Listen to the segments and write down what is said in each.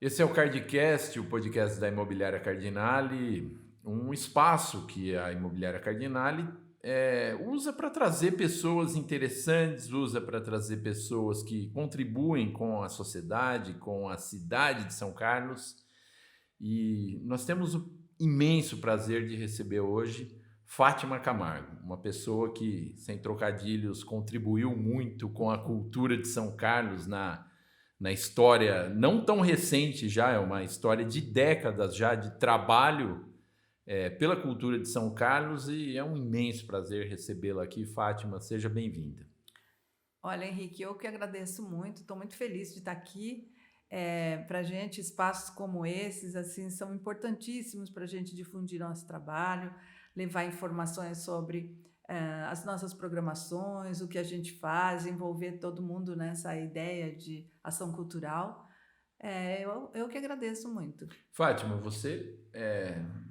Esse é o Cardcast, o podcast da Imobiliária Cardinale, um espaço que a Imobiliária Cardinale usa para trazer pessoas interessantes, usa para trazer pessoas que contribuem com a sociedade, com a cidade de São Carlos. E nós temos o imenso prazer de receber hoje Fátima Camargo, uma pessoa que, sem trocadilhos, contribuiu muito com a cultura de São Carlos na história não tão recente já, é uma história de décadas já de trabalho pela cultura de São Carlos, e é um imenso prazer recebê-la aqui. Fátima, seja bem-vinda. Olha, Henrique, eu que agradeço muito, estou muito feliz de estar aqui. Para a gente, espaços como esses assim são importantíssimos para a gente difundir nosso trabalho, levar informações sobre as nossas programações, o que a gente faz, envolver todo mundo nessa ideia de ação cultural. Eu que agradeço muito. Fátima, você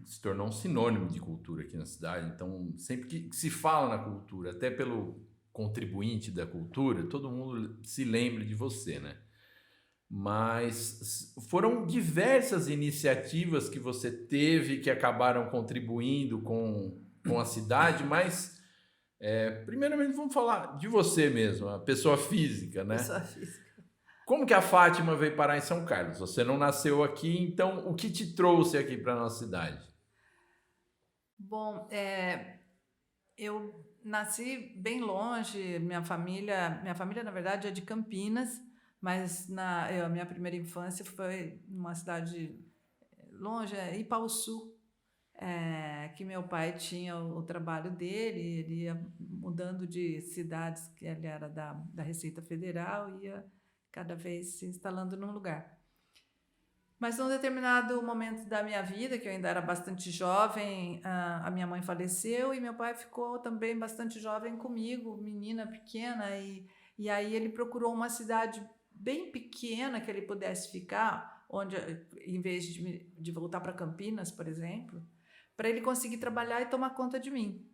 se tornou um sinônimo de cultura aqui na cidade, então sempre que se fala na cultura, até pelo contribuinte da cultura, todo mundo se lembra de você, né? Mas foram diversas iniciativas que você teve que acabaram contribuindo com a cidade, mas primeiramente vamos falar de você mesmo, a pessoa física, né? Pessoa física. Como que a Fátima veio parar em São Carlos? Você não nasceu aqui, então o que te trouxe aqui para a nossa cidade? Bom, eu nasci bem longe, minha família na verdade é de Campinas, mas a minha primeira infância foi numa cidade longe, Ipaussu, que meu pai tinha o trabalho dele, ele ia mudando de cidades, que ele era da Receita Federal, ia cada vez se instalando num lugar. Mas num determinado momento da minha vida, que eu ainda era bastante jovem, a minha mãe faleceu e meu pai ficou também bastante jovem comigo, menina pequena, e aí ele procurou uma cidade bem pequena que ele pudesse ficar, onde, em vez de voltar para Campinas, por exemplo, para ele conseguir trabalhar e tomar conta de mim.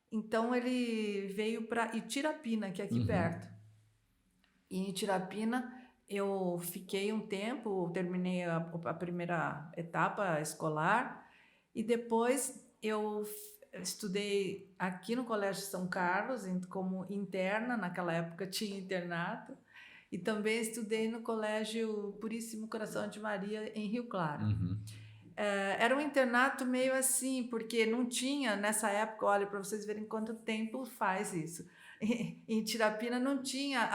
Então ele veio para Itirapina, que é aqui perto. E em Itirapina eu fiquei um tempo, terminei a primeira etapa escolar e depois eu estudei aqui no Colégio São Carlos como interna, naquela época tinha internato, e também estudei no Colégio Puríssimo Coração de Maria em Rio Claro. Era um internato meio assim, porque não tinha nessa época, olha, para vocês verem quanto tempo faz isso. Em Tirapina não tinha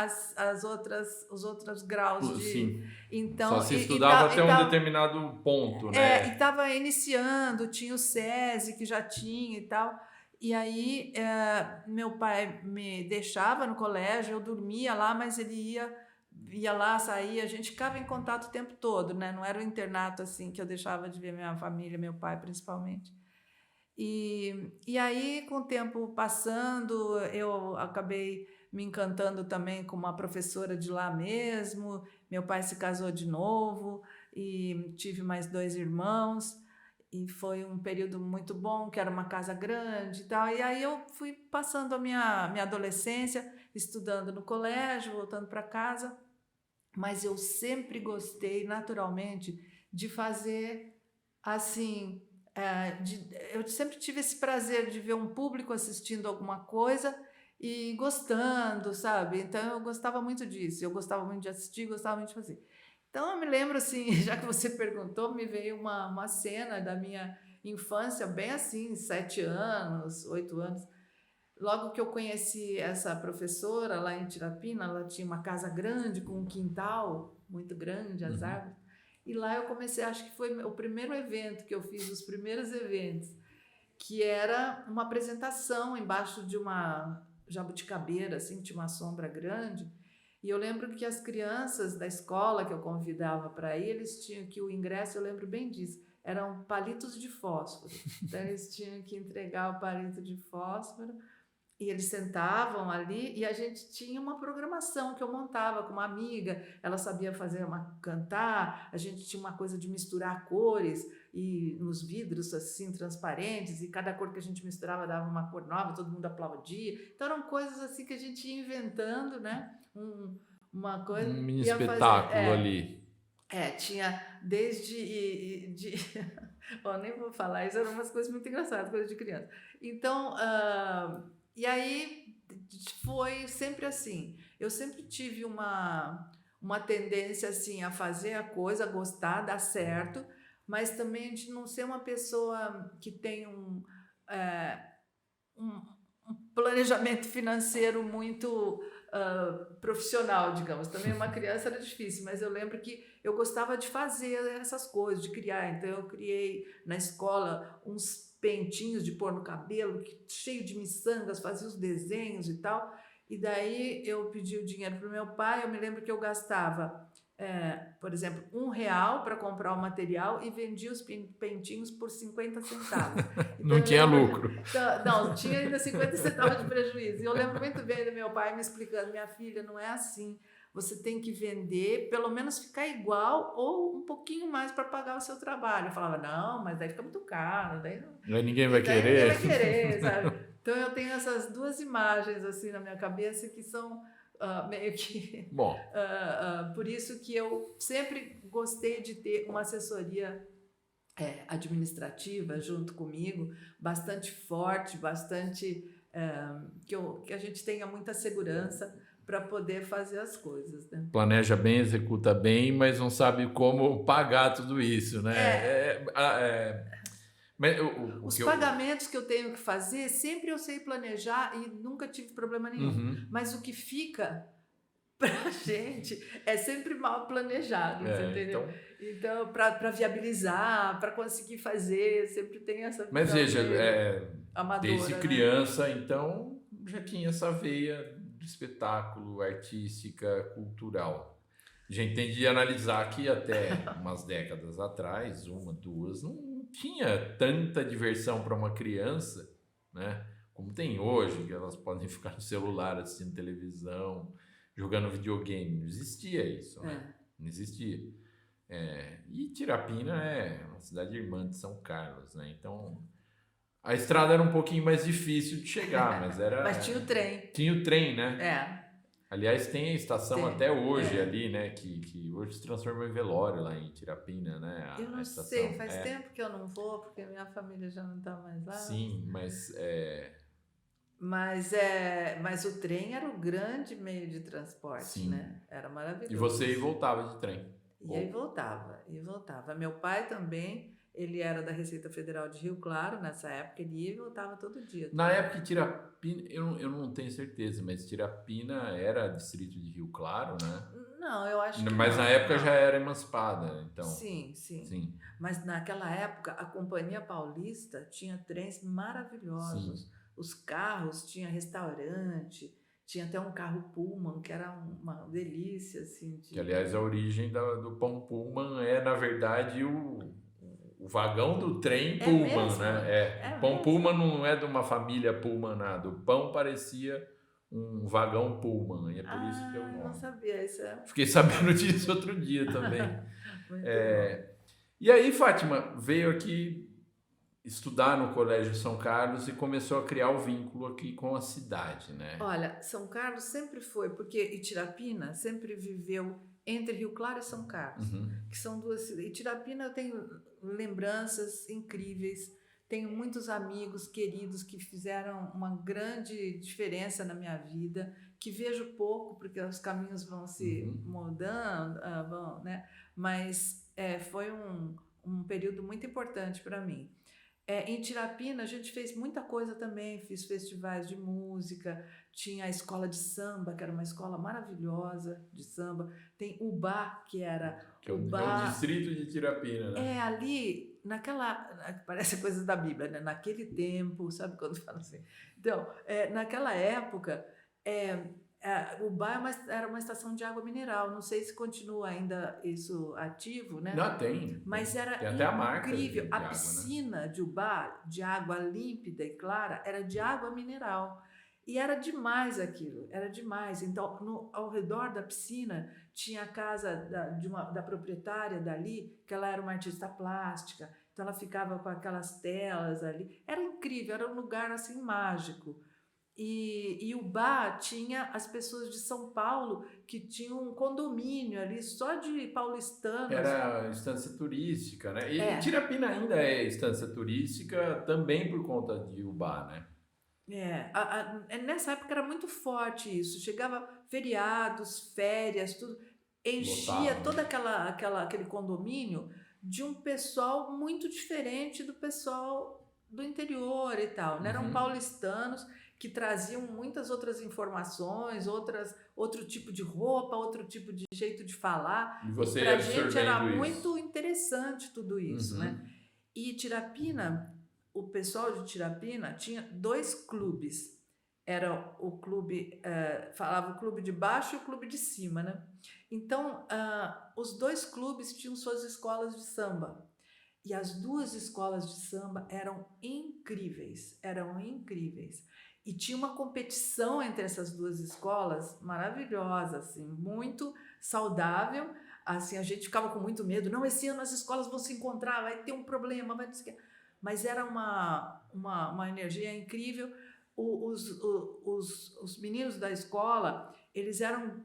os outros graus de. Sim. Então, Só se estudava até um determinado ponto, né? E estava iniciando, tinha o SESI que já tinha e tal. E aí meu pai me deixava no colégio, eu dormia lá, mas ele ia lá, saía, a gente ficava em contato o tempo todo, né? Não era um internato assim que eu deixava de ver minha família, meu pai principalmente. E aí, com o tempo passando, eu acabei me encantando também com uma professora de lá mesmo. Meu pai se casou de novo e tive mais 2 irmãos. E foi um período muito bom, que era uma casa grande e tal. E aí eu fui passando a minha adolescência, estudando no colégio, voltando para casa. Mas eu sempre gostei, naturalmente, de fazer assim. Eu sempre tive esse prazer de ver um público assistindo alguma coisa e gostando, sabe? Então eu gostava muito disso, eu gostava muito de assistir, gostava muito de fazer. Então eu me lembro assim, já que você perguntou, me veio uma cena da minha infância, bem assim, 7 anos, 8 anos. Logo que eu conheci essa professora lá em Tirapina, ela tinha uma casa grande com um quintal muito grande, as árvores. E lá eu comecei, acho que foi o primeiro evento que eu fiz, os primeiros eventos, que era uma apresentação embaixo de uma jabuticabeira, assim, tinha uma sombra grande. E eu lembro que as crianças da escola que eu convidava para ir, eles tinham que o ingresso, eu lembro bem disso, eram palitos de fósforo. Então eles tinham que entregar o palito de fósforo e eles sentavam ali e a gente tinha uma programação que eu montava com uma amiga, ela sabia cantar, a gente tinha uma coisa de misturar cores e nos vidros assim transparentes, e cada cor que a gente misturava dava uma cor nova, todo mundo aplaudia. Então eram coisas assim que a gente ia inventando, né? Uma coisa Um mini ia fazer, espetáculo ali. Tinha Bom, nem vou falar, isso eram umas coisas muito engraçadas, coisas de criança. Então, e aí foi sempre assim. Eu sempre tive uma tendência assim a fazer a coisa, a gostar, dar certo, mas também de não ser uma pessoa que tem um, um planejamento financeiro muito profissional, digamos. Também uma criança era difícil, mas eu lembro que eu gostava de fazer essas coisas, de criar. Então, eu criei na escola uns pentinhos de pôr no cabelo, cheio de miçangas, fazia os desenhos e tal. E daí eu pedi o dinheiro para o meu pai. Eu me lembro que eu gastava, por exemplo, R$ 1 para comprar o material e vendia os pentinhos por 50 centavos. Então, Não tinha lucro. Não, tinha ainda 50 centavos de prejuízo. E eu lembro muito bem do meu pai me explicando: minha filha, não é assim. Você tem que vender, pelo menos ficar igual ou um pouquinho mais para pagar o seu trabalho. Eu falava: não, mas daí fica muito caro. Daí ninguém vai querer. Ninguém vai querer, sabe? Então eu tenho essas duas imagens assim na minha cabeça que são meio que... Bom. Por isso que eu sempre gostei de ter uma assessoria administrativa junto comigo, bastante forte, bastante... que a gente tenha muita segurança para poder fazer as coisas, né? Planeja bem, executa bem, mas não sabe como pagar tudo isso, né? Mas os pagamentos que eu tenho que fazer, sempre eu sei planejar e nunca tive problema nenhum. Uhum. Mas o que fica pra gente é sempre mal planejado, entendeu? Então para viabilizar, para conseguir fazer, sempre tem essa visão. Mas veja, amadora, desde criança, né? Então, já tinha essa veia de espetáculo, artística, cultural. A gente tem de analisar que até umas décadas atrás, 1, 2, não tinha tanta diversão para uma criança, né? Como tem hoje, que elas podem ficar no celular assistindo televisão, jogando videogame. Não existia isso, né? Não existia. E Tirapina é uma cidade irmã de São Carlos, né? Então, a estrada era um pouquinho mais difícil de chegar, mas era... Mas tinha o trem. Tinha o trem, né? Aliás, tem a estação até hoje ali, né? Que hoje se transformou em velório lá em Tirapina, né? Eu não sei, faz tempo que eu não vou, porque minha família já não está mais lá. Sim, mas... Mas o trem era o grande meio de transporte, sim, né? Era maravilhoso. E você ia e voltava de trem? Ia e voltava. Meu pai também, ele era da Receita Federal de Rio Claro, nessa época ele ia e voltava todo dia. Na época Tirapina, eu não tenho certeza, mas Tirapina era distrito de Rio Claro, né? Não, eu acho que Mas não, na época já era emancipada, então... Sim. Mas naquela época a Companhia Paulista tinha trens maravilhosos. Sim. Os carros, tinha restaurante, tinha até um carro Pullman, que era uma delícia, assim. Que, aliás, a origem do pão Pullman é, na verdade, o vagão do trem Pullman, mesmo? né? O pão Pullman não é de uma família Pullman, nada. O pão parecia um vagão Pullman, e é por isso que eu não sabia isso. Fiquei sabendo disso outro dia também. E aí, Fátima veio aqui estudar no Colégio São Carlos e começou a criar o vínculo aqui com a cidade, né? Olha, São Carlos sempre foi, porque Itirapina sempre viveu entre Rio Claro e São Carlos, que são duas cidades. Itirapina eu tenho lembranças incríveis, tenho muitos amigos queridos que fizeram uma grande diferença na minha vida, que vejo pouco, porque os caminhos vão se mudando, né? Mas foi um período muito importante para mim. Em Tirapina a gente fez muita coisa também, fiz festivais de música, tinha a escola de samba, que era uma escola maravilhosa de samba, tem Ubá, que era... Que é o distrito de Tirapina, né? Ali, parece coisa da Bíblia, né? Naquele tempo, sabe quando fala assim? Então, naquela época, Ubá era uma estação de água mineral, não sei se continua ainda isso ativo, né? Não, tem. Mas era tem até a marca incrível. De a água, piscina, né? de Ubá, de água límpida e clara, era de água mineral. E era demais aquilo, era demais. Então, ao redor da piscina, tinha a casa da proprietária dali, que ela era uma artista plástica, então ela ficava com aquelas telas ali. Era incrível, era um lugar assim mágico. E o bar tinha as pessoas de São Paulo que tinham um condomínio ali só de paulistanos. Era estância turística, né? E É, Tirapina ainda é estância turística também por conta de Ubá, né? nessa época era muito forte isso. Chegava feriados, férias, tudo, enchia Lotava, todo né? aquele condomínio de um pessoal muito diferente do pessoal do interior e tal, né? Eram Uhum. paulistanos que traziam muitas outras informações, outro tipo de roupa, outro tipo de jeito de falar, E e você para ia a gente era absorvendo isso. muito interessante tudo isso, né? Uhum. E Tirapina, o pessoal de Tirapina tinha dois clubes. Era o clube, falava o clube de baixo e o clube de cima, né? Então, os dois clubes tinham suas escolas de samba. E as duas escolas de samba eram incríveis, eram incríveis. E tinha uma competição entre essas duas escolas maravilhosa, assim, muito saudável. Assim, a gente ficava com muito medo. Não, esse ano as escolas vão se encontrar, vai ter um problema, vai não sei o quê. Mas era uma energia incrível. Os meninos da escola, eles eram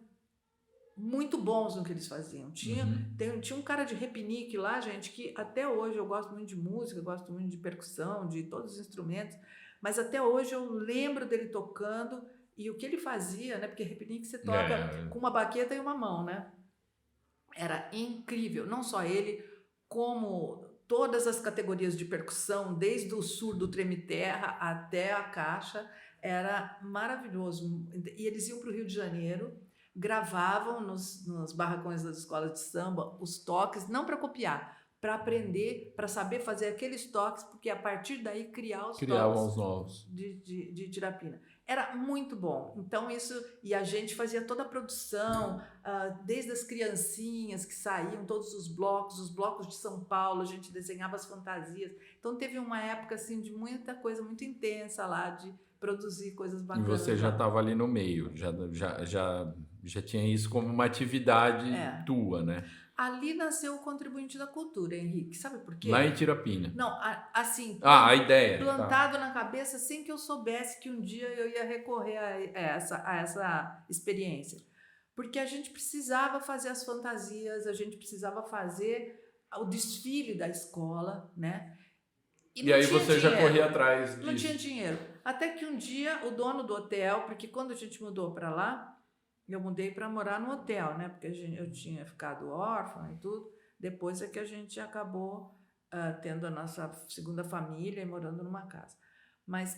muito bons no que eles faziam. Uhum. Tinha um cara de repinique lá, gente, que até hoje eu gosto muito de música, gosto muito de percussão, de todos os instrumentos, mas até hoje eu lembro dele tocando e o que ele fazia, né? Porque repinique você toca É, com uma baqueta e uma mão, né? Era incrível, não só ele, como todas as categorias de percussão, desde o surdo treme-terra até a caixa, era maravilhoso. E eles iam para o Rio de Janeiro, gravavam nos barracões das escolas de samba os toques, não para copiar, para aprender, para saber fazer aqueles toques, porque a partir daí criar os criavam toques os novos. de Tirapina. Era muito bom. Então, isso. E a gente fazia toda a produção, desde as criancinhas que saíam, todos os blocos de São Paulo, a gente desenhava as fantasias. Então, teve uma época assim de muita coisa muito intensa lá, de produzir coisas E você bacanas já lá. estava ali no meio, já tinha isso como uma atividade É. tua, né? Ali nasceu o Contribuinte da Cultura, Henrique. Sabe por Lá em quê? Tirapina. Não, assim, Ah, a ideia, tá. plantado na cabeça sem que eu soubesse que um dia eu ia recorrer a essa experiência. Porque a gente precisava fazer as fantasias, a gente precisava fazer o desfile da escola, né? E E não aí tinha você já corria dinheiro, atrás não tinha disso. dinheiro. Até que um dia o dono do hotel, porque quando a gente mudou para lá, eu mudei para morar no hotel, né? Porque eu tinha ficado órfã e tudo. Depois é que a gente acabou tendo a nossa segunda família e morando numa casa. Mas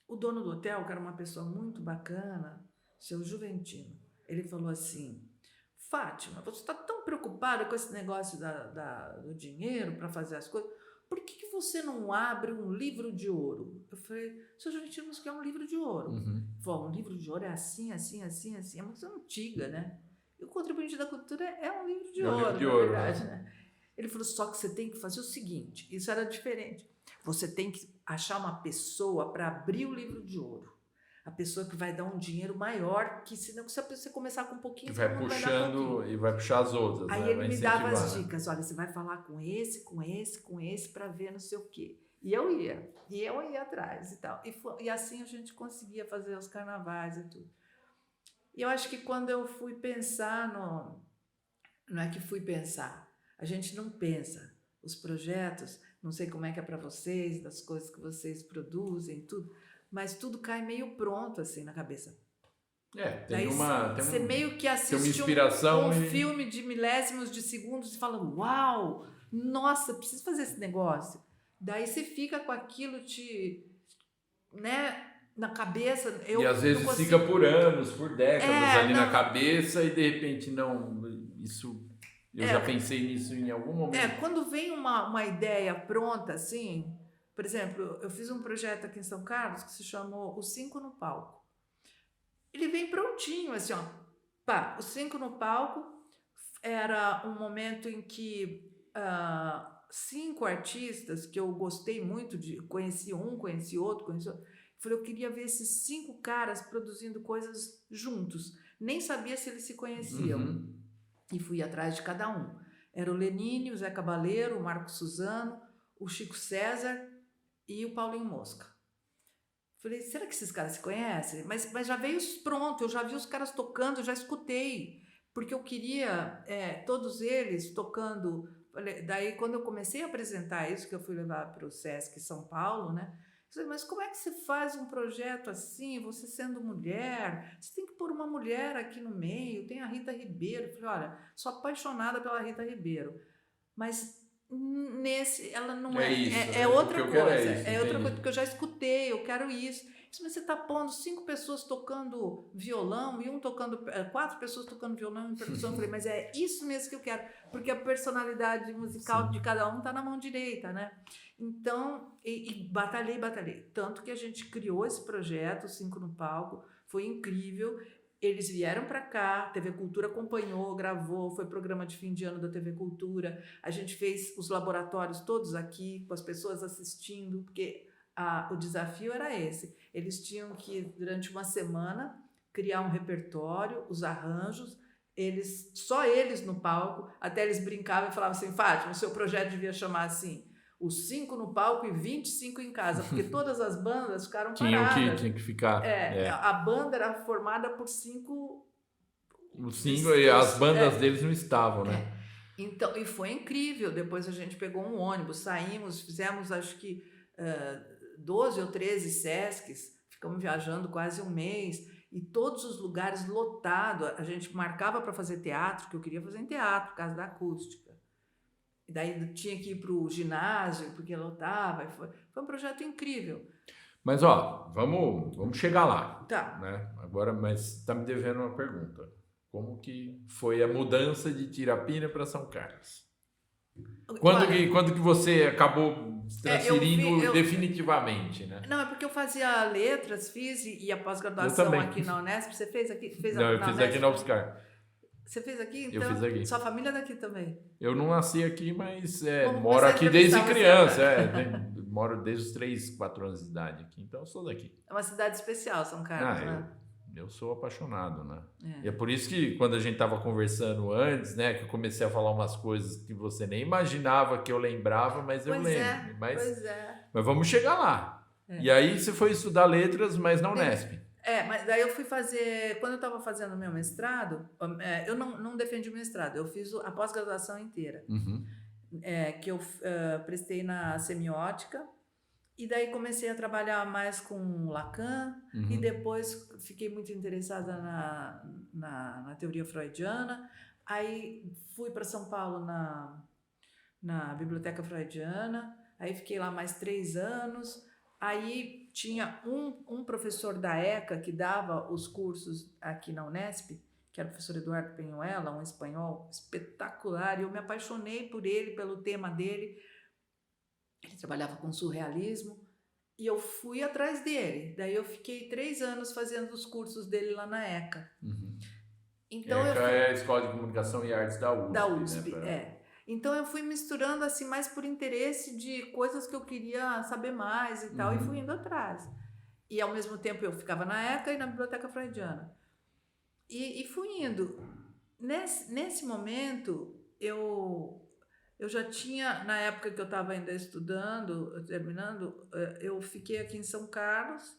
o dono do hotel, que era uma pessoa muito bacana, seu Juventino, ele falou assim: Fátima, você está tão preocupada com esse negócio do dinheiro para fazer as coisas, por que você não abre um livro de ouro? Eu falei: seu Juventino, você quer um livro de ouro? Uhum. Ele falou: um livro de ouro é assim, assim, assim, assim. É uma coisa antiga, né? E o Contribuinte da Cultura é um livro de É um livro ouro, de na ouro, verdade, né? né? Ele falou: só que você tem que fazer o seguinte, isso era diferente. Você tem que achar uma pessoa para abrir o livro de ouro. A pessoa que vai dar um dinheiro maior, que senão se você começar com um Que pouquinho, todo vai mundo vai dar pouquinho. puxando e vai puxar as outras, Aí né? ele Vai me dava as incentivando. dicas, olha, você vai falar com esse, com esse, com esse, para ver não sei o quê. E eu ia atrás e tal. E assim a gente conseguia fazer os carnavais e tudo. E eu acho que quando eu fui pensar não é que fui pensar, a gente não pensa. Os projetos, não sei como é que é para vocês, das coisas que vocês produzem, tudo, mas tudo cai meio pronto assim na cabeça. É, Daí você meio que tem uma assiste um inspiração e filme de milésimos de segundos e fala: Uau, nossa, preciso fazer esse negócio. Daí você fica com aquilo né, na cabeça. e Eu às não vezes fica consigo. por anos, por décadas ali na Não. cabeça e de repente não, isso eu já É, pensei nisso em algum momento. quando vem uma ideia pronta assim, por exemplo, eu fiz um projeto aqui em São Carlos que se chamou Os Cinco no Palco. Ele vem prontinho, assim, ó. Pá, Os Cinco no Palco era um momento em que 5 artistas que eu gostei muito de, conheci um, conheci outro, falei, eu queria ver esses 5 caras produzindo coisas juntos. Nem sabia se eles se conheciam. Uhum. E fui atrás de cada um. Era o Lenine, o Zé Cabaleiro, o Marco Suzano, o Chico César e o Paulinho Mosca. Falei, será que esses caras se conhecem? Mas já veio pronto, eu já vi os caras tocando, já escutei. Porque eu queria todos eles tocando. Daí, quando eu comecei a apresentar isso, que eu fui levar para o Sesc São Paulo, né? Eu falei, mas como é que você faz um projeto assim, você sendo mulher? Você tem que pôr uma mulher aqui no meio, tem a Rita Ribeiro. Eu falei, olha, sou apaixonada pela Rita Ribeiro, mas ela não É isso, é o outra que eu quero coisa, é isso, é outra coisa, entendi. porque eu já escutei, eu quero isso. Mas você está pondo 5 pessoas tocando violão e 4 pessoas tocando violão e percussão. Eu falei, mas é isso mesmo que eu quero, porque a personalidade musical Sim. de cada um está na mão direita, né? Então, batalhei. Tanto que a gente criou esse projeto, 5 no Palco, foi incrível. Eles vieram para cá, a TV Cultura acompanhou, gravou, foi programa de fim de ano da TV Cultura. A gente fez os laboratórios todos aqui, com as pessoas assistindo, porque o desafio era esse. Eles tinham que, durante uma semana, criar um repertório, os arranjos, só eles no palco, até eles brincavam e falavam assim, Fátima, o seu projeto devia chamar assim, os 5 no palco e 25 em casa, porque todas as bandas ficaram paradas. Tinha que ficar. A banda era formada por 5... Os 5 e as bandas deles não estavam, né? Então, e foi incrível. Depois a gente pegou um ônibus, saímos, fizemos acho que 12 ou 13 Sescs, ficamos viajando quase um mês, e todos os lugares lotados. A gente marcava para fazer teatro, que eu queria fazer em teatro, por causa da acústica. E daí tinha que ir para o ginásio, porque lotava. Foi um projeto incrível. Mas, ó, vamos chegar lá. Tá. Né? Agora, mas tá me devendo uma pergunta. Como que foi a mudança de Tirapina para São Carlos? Quando que você acabou se transferindo definitivamente, né? Não, é porque eu fazia letras, fiz e a pós-graduação aqui na Unesp. Você fez aqui? Não, eu fiz aqui na UFSCar. Você fez aqui? Então, eu fiz aqui. Sua família é daqui também? Eu não nasci aqui, mas moro aqui desde criança. Moro desde os 3, 4 anos de idade aqui, então eu sou daqui. É uma cidade especial, São Carlos, né? Eu sou apaixonado, né? E é por isso que quando a gente estava conversando antes, né, que eu comecei a falar umas coisas que você nem imaginava que eu lembrava, mas eu lembro. Mas vamos chegar lá. E aí você foi estudar letras, mas na Unesp. Mas daí eu fui fazer... Quando eu estava fazendo meu mestrado, eu não defendi o mestrado, eu fiz a pós-graduação inteira. Uhum. Que eu prestei na semiótica. E daí comecei a trabalhar mais com Lacan, e depois fiquei muito interessada na teoria freudiana. Aí fui para São Paulo na Biblioteca Freudiana, aí fiquei lá mais 3 anos. Aí tinha um professor da ECA que dava os cursos aqui na Unesp, que era o professor Eduardo Penhuela, um espanhol espetacular, e eu me apaixonei por ele, pelo tema dele. Ele trabalhava com surrealismo e eu fui atrás dele. Daí eu fiquei 3 anos fazendo os cursos dele lá na ECA. Então ECA é a Escola de Comunicação e Artes da USP. Da USP, né? Então eu fui misturando assim mais por interesse de coisas que eu queria saber mais e tal, e fui indo atrás. E ao mesmo tempo eu ficava na ECA e na Biblioteca Freudiana. E fui indo. Nesse momento, eu já tinha, na época que eu estava ainda estudando, terminando, eu fiquei aqui em São Carlos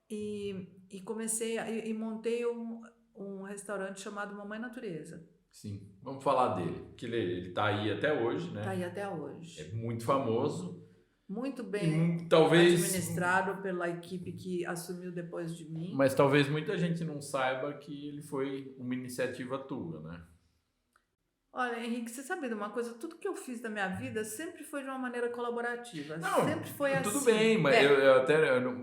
e comecei, e montei um restaurante chamado Mamãe Natureza. Sim, vamos falar dele, que ele está aí até hoje, né? Está aí até hoje. É muito famoso. Muito bem administrado pela equipe que assumiu depois de mim. Mas talvez muita gente não saiba que ele foi uma iniciativa tua, né? Olha, Henrique, você sabe de uma coisa? Tudo que eu fiz na minha vida sempre foi de uma maneira colaborativa. Não, sempre foi assim. Tudo bem, mas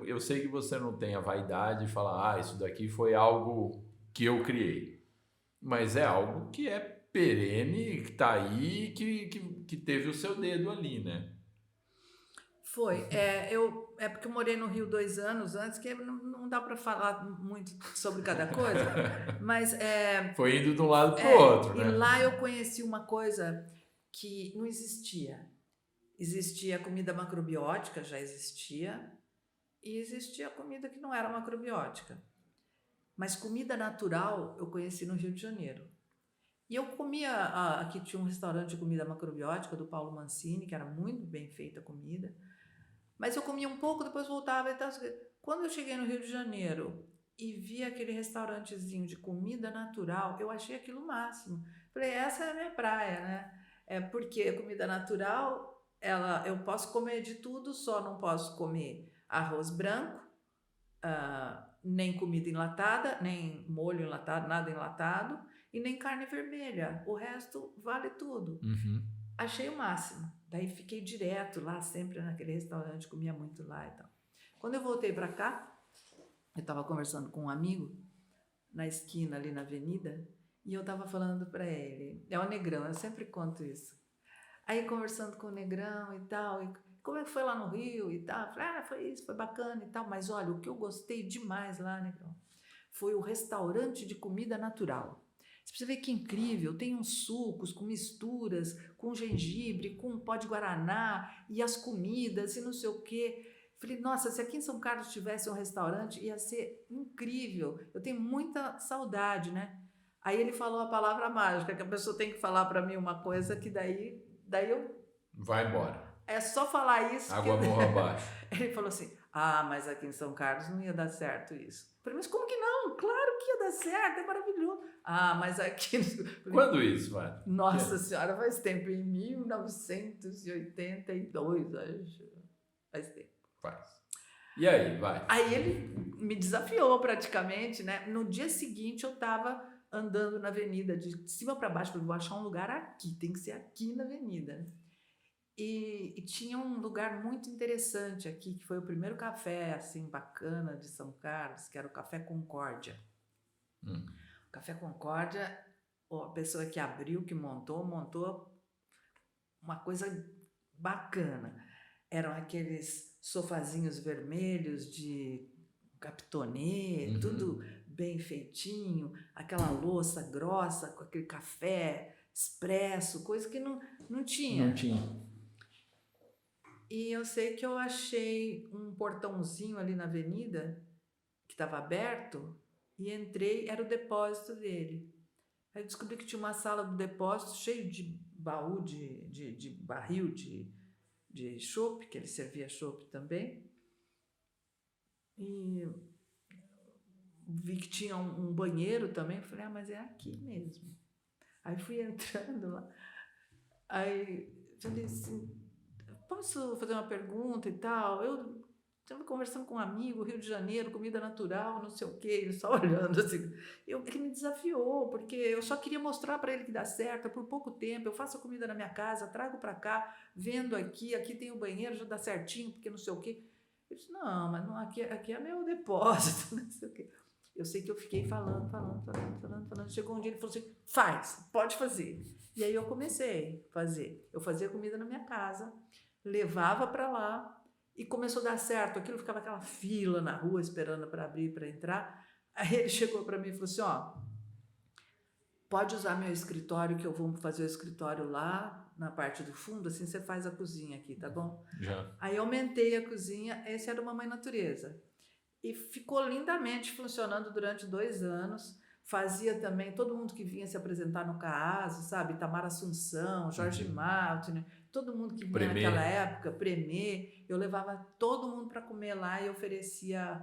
eu sei que você não tem a vaidade de falar, isso daqui foi algo que eu criei. Mas é algo que é perene, que está aí, que teve o seu dedo ali, né? Foi. Porque eu morei no Rio 2 anos antes, que não dá para falar muito sobre cada coisa, mas... Foi indo de um lado para o outro, né? E lá eu conheci uma coisa que não existia. Existia comida macrobiótica, já existia, e existia comida que não era macrobiótica. Mas comida natural eu conheci no Rio de Janeiro. E eu comia... Aqui tinha um restaurante de comida macrobiótica do Paulo Mancini, que era muito bem feita a comida. Mas eu comia um pouco, depois voltava e tal. Quando eu cheguei no Rio de Janeiro e vi aquele restaurantezinho de comida natural, eu achei aquilo o máximo. Falei, essa é a minha praia, né? É porque comida natural, eu posso comer de tudo, só não posso comer arroz branco, nem comida enlatada, nem molho enlatado, nada enlatado, e nem carne vermelha. O resto vale tudo. Achei o máximo. Daí fiquei direto lá, sempre naquele restaurante, comia muito lá e tal. Quando eu voltei para cá, eu estava conversando com um amigo na esquina ali na avenida e eu estava falando para ele, é o Negrão, eu sempre conto isso. Aí conversando com o Negrão e tal, e como é que foi lá no Rio e tal? Eu falei, foi isso, foi bacana e tal, mas olha, o que eu gostei demais lá, Negrão, foi o restaurante de comida natural. Você vê que incrível, tem uns sucos com misturas, com gengibre, com pó de guaraná e as comidas e não sei o quê. Falei, nossa, se aqui em São Carlos tivesse um restaurante, ia ser incrível. Eu tenho muita saudade, né? Aí ele falou a palavra mágica, que a pessoa tem que falar para mim uma coisa que daí eu... Vai embora. É só falar isso. Água morro abaixo. Ele falou assim, mas aqui em São Carlos não ia dar certo isso. Eu falei, mas como que não? Claro que ia dar certo, é maravilhoso. Mas aqui... Quando isso, Mário? Nossa Senhora, faz tempo, em 1982, acho. Faz tempo. Faz. E aí, vai. Aí ele me desafiou praticamente, né? No dia seguinte eu estava andando na avenida, de cima para baixo, falei, vou achar um lugar aqui, tem que ser aqui na avenida. E tinha um lugar muito interessante aqui, que foi o primeiro café, assim, bacana de São Carlos, que era o Café Concórdia. O Café Concórdia, a pessoa que abriu, que montou uma coisa bacana. Eram aqueles sofazinhos vermelhos de capitonê, tudo bem feitinho, aquela louça grossa com aquele café expresso, coisa que não tinha. Não tinha. E eu sei que eu achei um portãozinho ali na avenida, que estava aberto, e entrei, era o depósito dele. Aí eu descobri que tinha uma sala do depósito cheio de baú, de barril de chopp, que ele servia chopp também. E vi que tinha um banheiro também. Falei, mas é aqui mesmo. Aí fui entrando lá. Aí falei assim, posso fazer uma pergunta e tal? Eu estava conversando com um amigo, Rio de Janeiro, comida natural, não sei o quê, ele só olhando assim. Ele me desafiou, porque eu só queria mostrar para ele que dá certo, é por pouco tempo, eu faço a comida na minha casa, trago para cá, vendo aqui tem o banheiro, já dá certinho, porque não sei o quê. Eu disse, não, mas não, aqui é meu depósito, não sei o quê. Eu sei que eu fiquei falando. Chegou um dia ele falou assim, faz, pode fazer. E aí eu comecei a fazer. Eu fazia comida na minha casa, levava para lá, e começou a dar certo. Aquilo ficava aquela fila na rua esperando para abrir, para entrar. Aí ele chegou para mim e falou assim, pode usar meu escritório, que eu vou fazer o escritório lá na parte do fundo, assim você faz a cozinha aqui, tá bom? Já. Aí eu aumentei a cozinha, esse era o Mamãe Natureza. E ficou lindamente funcionando durante 2 anos. Fazia também, todo mundo que vinha se apresentar no CAASO, sabe? Itamar Assunção, Jorge Maltner, todo mundo que vinha naquela época, Premier, eu levava todo mundo para comer lá e oferecia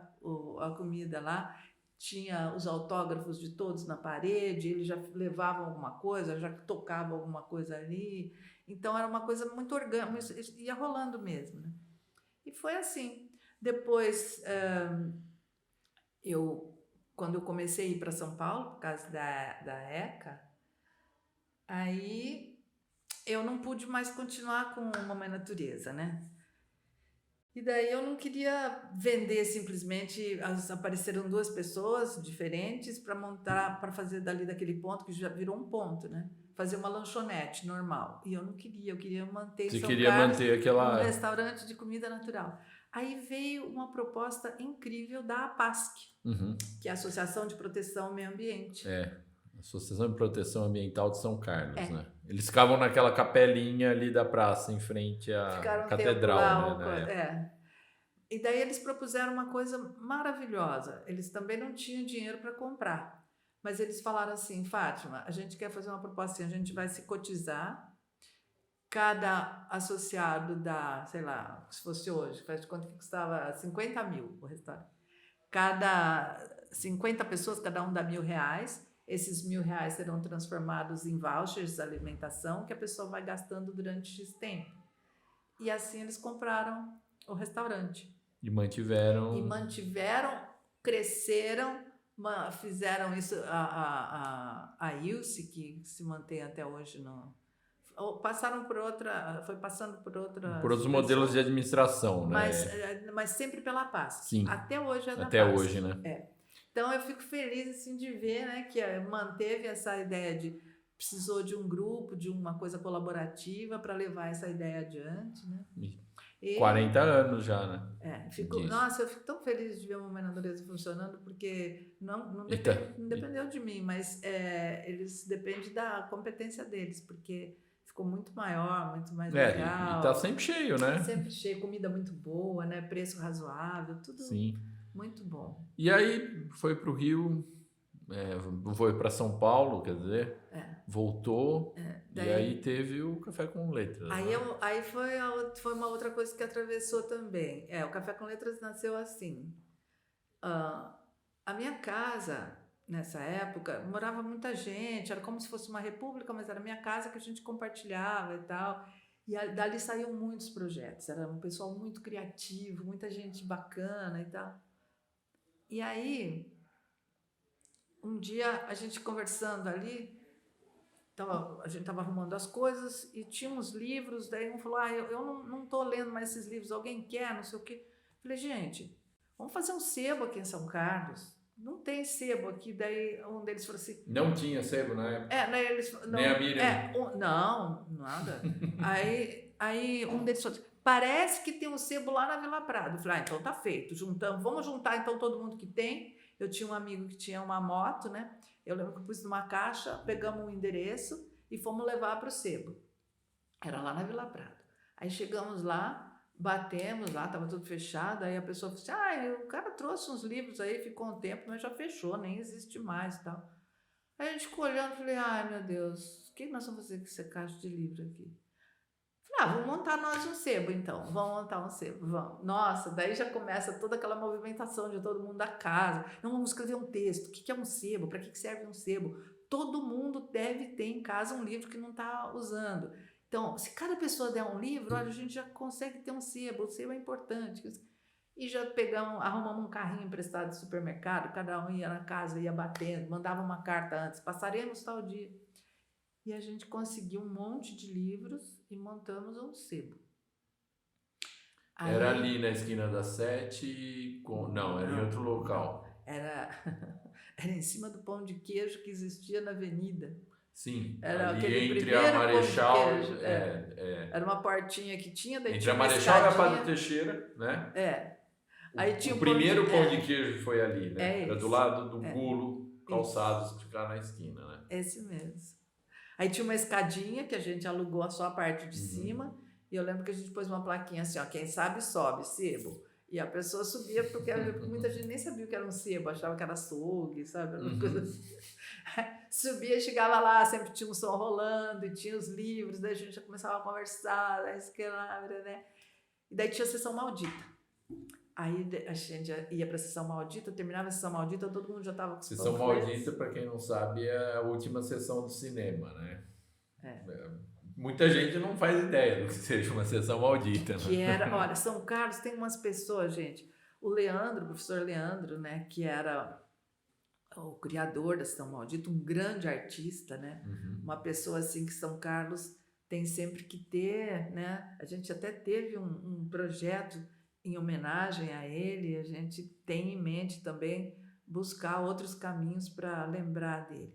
a comida lá. Tinha os autógrafos de todos na parede, eles já levavam alguma coisa, já tocavam alguma coisa ali. Então era uma coisa muito orgânica, ia rolando mesmo, né? E foi assim. Depois, quando eu comecei a ir para São Paulo, por causa da ECA, aí eu não pude mais continuar com Mamãe Natureza, né? E daí eu não queria vender simplesmente, apareceram 2 pessoas diferentes para montar, para fazer dali daquele ponto, que já virou um ponto, né? Fazer uma lanchonete normal. E eu não queria, eu queria manter Você São queria Carlos manter aquela... um restaurante de comida natural. Aí veio uma proposta incrível da APASC, que é a Associação de Proteção ao Meio Ambiente. Associação de Proteção Ambiental de São Carlos, né? Eles ficavam naquela capelinha ali da praça, em frente à catedral, né? E daí eles propuseram uma coisa maravilhosa. Eles também não tinham dinheiro para comprar, mas eles falaram assim, Fátima, a gente quer fazer uma proposta assim, a gente vai se cotizar, cada associado dá, sei lá, se fosse hoje, faz de conta que custava 50 mil o restaurante. Cada 50 pessoas, cada um dá R$1.000. Esses R$1.000 serão transformados em vouchers de alimentação que a pessoa vai gastando durante X tempo. E assim eles compraram o restaurante. E mantiveram. Cresceram, fizeram isso. A Ilse, que se mantém até hoje passaram por outra, foi passando por outros modelos de administração, né? Mas sempre pela Paz. Sim. Até hoje é da Até Paz. hoje, né? Então eu fico feliz assim de ver, né, que manteve essa ideia de precisou de um grupo, de uma coisa colaborativa para levar essa ideia adiante, né? 40 anos já, né? Nossa, eu fico tão feliz de ver uma Natureza funcionando, porque não dependeu de mim, mas eles dependem da competência deles, porque ficou muito maior, muito mais legal. E tá sempre cheio, né? Sempre cheio, comida muito boa, né? Preço razoável, tudo muito bom. E aí foi pro Rio, foi para São Paulo, quer dizer, voltou, e aí teve o Café com Letras. Aí foi uma outra coisa que atravessou também. O Café com Letras nasceu assim. A minha casa, nessa época, morava muita gente, era como se fosse uma república, mas era a minha casa que a gente compartilhava e tal. E dali saíam muitos projetos, era um pessoal muito criativo, muita gente bacana e tal. E aí, um dia, a gente conversando ali, a gente estava arrumando as coisas e tinha uns livros, daí um falou, eu não estou lendo mais esses livros, alguém quer, não sei o quê. Falei, gente, vamos fazer um sebo aqui em São Carlos. Não tem sebo aqui, daí um deles falou assim... Não tinha sebo na época? Nem a Miriam? Não, nada. aí um deles falou assim, parece que tem um sebo lá na Vila Prado. Eu falei, então tá feito, vamos juntar então todo mundo que tem. Eu tinha um amigo que tinha uma moto, né? Eu lembro que eu pus numa caixa, pegamos um endereço e fomos levar para o sebo. Era lá na Vila Prado. Aí chegamos lá, batemos lá, estava tudo fechado, aí a pessoa falou assim, o cara trouxe uns livros aí, ficou um tempo, mas já fechou, nem existe mais e tal. Aí a gente ficou olhando e falei, meu Deus, o que nós vamos fazer com essa caixa de livro aqui? Falei, vamos montar nós um sebo então, vamos montar um sebo, vamos. Nossa, daí já começa toda aquela movimentação de todo mundo da casa. Não, vamos escrever um texto, o que é um sebo, para que serve um sebo? Todo mundo deve ter em casa um livro que não está usando. Então, se cada pessoa der um livro, olha, a gente já consegue ter um sebo, o sebo é importante. E já arrumamos um carrinho emprestado do supermercado, cada um ia na casa, ia batendo, mandava uma carta antes, passaremos tal dia. E a gente conseguiu um monte de livros e montamos um sebo. Era ali na esquina da 7, não, era em outro local. Era em cima do pão de queijo que existia na avenida. Sim, era ali aquele entre a Marechal... Era uma portinha que tinha... Daí entre tinha a Marechal e a Padre Teixeira, né? Aí tinha o primeiro pão de queijo foi ali, né? Era do lado do Gulo, calçados, ficar na esquina, né? Esse mesmo. Aí tinha uma escadinha que a gente alugou só a parte de cima, e eu lembro que a gente pôs uma plaquinha assim, quem sabe sobe, sebo. E a pessoa subia, porque muita gente nem sabia o que era um sebo, achava que era açougue, sabe? Era uma coisa assim. Subia, chegava lá, sempre tinha um som rolando, e tinha os livros, daí a gente já começava a conversar, né? E daí tinha a sessão maldita. Aí a gente ia para a sessão maldita, terminava a sessão maldita, todo mundo já estava com os Sessão maldita, para quem não sabe, é a última sessão do cinema, né? Muita gente não faz ideia do que seja uma sessão maldita. Que olha, São Carlos tem umas pessoas, gente. O Leandro, o professor Leandro, né, que era o criador da sessão maldita, um grande artista, né? Uma pessoa assim que São Carlos tem sempre que ter, né? A gente até teve um projeto em homenagem a ele, a gente tem em mente também buscar outros caminhos para lembrar dele.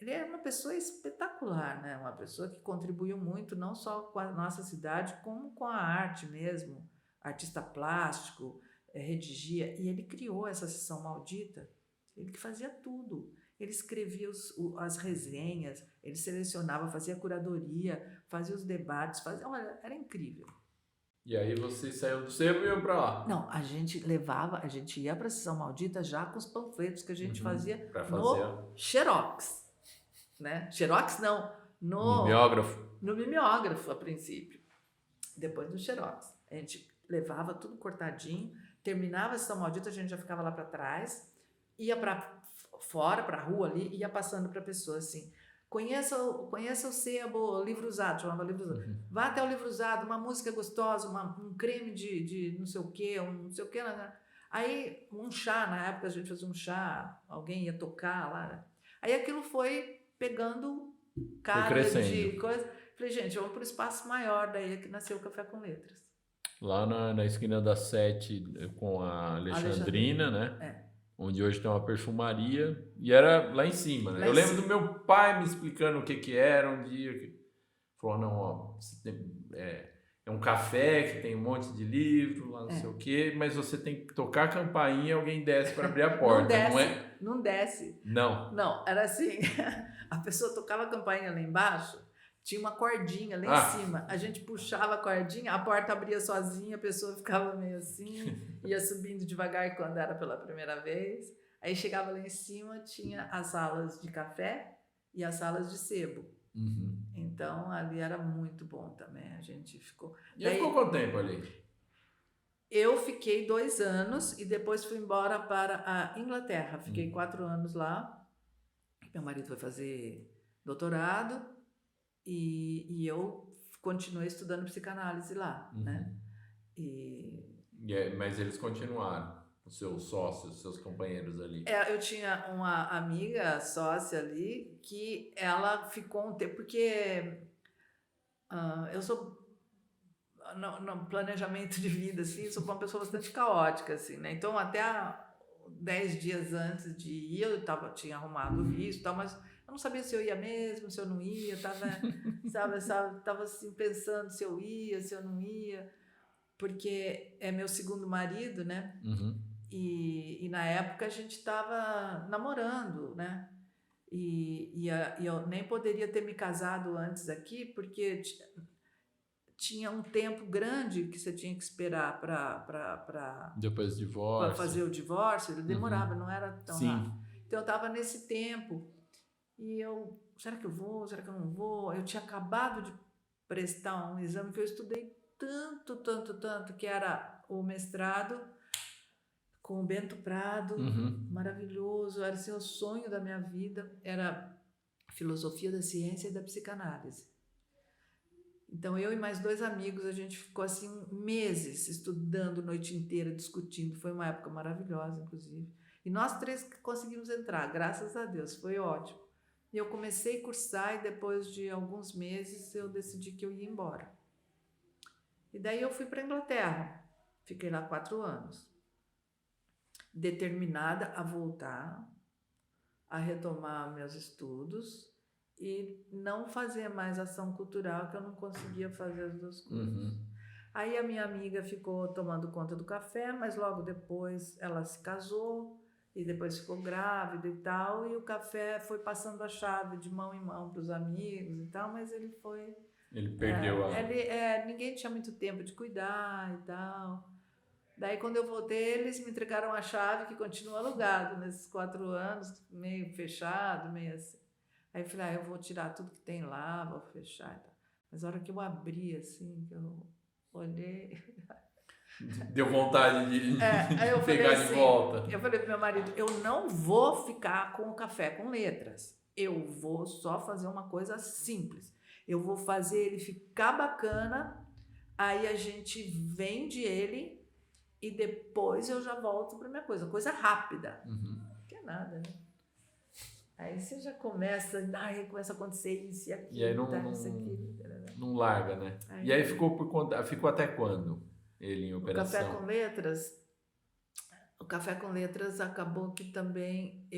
Ele é uma pessoa espetacular, né? Uma pessoa que contribuiu muito, não só com a nossa cidade, como com a arte mesmo. Artista plástico, redigia, e ele criou essa sessão maldita, ele que fazia tudo. Ele escrevia as resenhas, ele selecionava, fazia curadoria, fazia os debates, olha, era incrível. E aí você saiu do sebo e ia para lá? Não, a gente ia para a sessão maldita já com os panfletos que a gente fazia no Xerox, né? Xerox não, Mimeógrafo? no mimeógrafo a princípio, depois no Xerox. A gente levava tudo cortadinho, terminava a sessão maldita, a gente já ficava lá para trás, ia para fora, para a rua ali, ia passando para a pessoa assim, conheça o sebo, livro usado, chamava livro usado. Uhum. Vá até o livro usado, uma música gostosa, um creme de não sei o quê, um não sei o quê. Aí, um chá, na época a gente fazia um chá, alguém ia tocar lá. Aí aquilo foi pegando cara crescendo. de coisa. Falei, gente, vamos para o espaço maior, daí que nasceu o Café com Letras. Lá na esquina da 7 com a Alexandrina, né? É. Onde hoje tem uma perfumaria. E era lá em cima, né? Lá Eu em lembro cima. do meu pai me explicando o que era um dia. Falou, não, ó, você tem, é um café que tem um monte de livro, lá não sei o quê, mas você tem que tocar a campainha e alguém desce para abrir a porta. Não desce. Não. Não, era assim, a pessoa tocava a campainha lá embaixo, tinha uma cordinha lá em cima, a gente puxava a cordinha, a porta abria sozinha, a pessoa ficava meio assim, ia subindo devagar quando era pela primeira vez, aí chegava lá em cima, tinha as salas de café e as salas de sebo. Uhum. Então ali era muito bom também, a gente ficou... E aí ficou quanto tempo ali? Eu fiquei 2 anos e depois fui embora para a Inglaterra. Fiquei 4 anos lá. Meu marido foi fazer doutorado e eu continuei estudando psicanálise lá, né? Mas eles continuaram, os seus sócios, os seus companheiros ali. Eu tinha uma amiga sócia ali que ela ficou um tempo, porque eu sou... No planejamento de vida, assim, sou uma pessoa bastante caótica, assim, né? Então, até 10 dias antes de ir, eu tinha arrumado o visto e tal, mas eu não sabia se eu ia mesmo, se eu não ia, tava assim, pensando se eu ia, se eu não ia, porque é meu segundo marido, né? Uhum. E na época a gente estava namorando, né? E eu nem poderia ter me casado antes aqui, porque tinha um tempo grande que você tinha que esperar para depois do divórcio, para fazer o divórcio. Ele demorava, não era tão rápido. Então eu estava nesse tempo e eu, será que eu vou, será que eu não vou? Eu tinha acabado de prestar um exame que eu estudei tanto, que era o mestrado com o Bento Prado, maravilhoso, era assim, o sonho da minha vida, era filosofia da ciência e da psicanálise. Então, eu e mais 2 amigos, a gente ficou assim meses estudando, noite inteira, discutindo. Foi uma época maravilhosa, inclusive. E nós 3 conseguimos entrar, graças a Deus, foi ótimo. E eu comecei a cursar e depois de alguns meses eu decidi que eu ia embora. E daí eu fui para a Inglaterra, fiquei lá 4 anos. Determinada a voltar, a retomar meus estudos e não fazer mais ação cultural, que eu não conseguia fazer as 2 coisas. Aí a minha amiga ficou tomando conta do café, mas logo depois ela se casou e depois ficou grávida e tal, e o café foi passando a chave de mão em mão para os amigos e tal, mas ele foi... Ele perdeu ninguém tinha muito tempo de cuidar e tal. Daí, quando eu voltei, eles me entregaram a chave que continua alugado nesses 4 anos, meio fechado, meio assim. Aí eu falei, eu vou tirar tudo que tem lá, vou fechar e tal. Mas a hora que eu abri, assim, que eu olhei... Deu vontade de aí eu pegar falei de volta. Eu falei pro meu marido, eu não vou ficar com o Café com Letras. Eu vou só fazer uma coisa simples. Eu vou fazer ele ficar bacana, aí a gente vende ele e depois eu já volto para minha coisa rápida. Não é nada, né? Aí você já começa a acontecer isso e aquilo, e aí não larga, né? E aí ficou até quando ele em operação? O Café com Letras acabou que também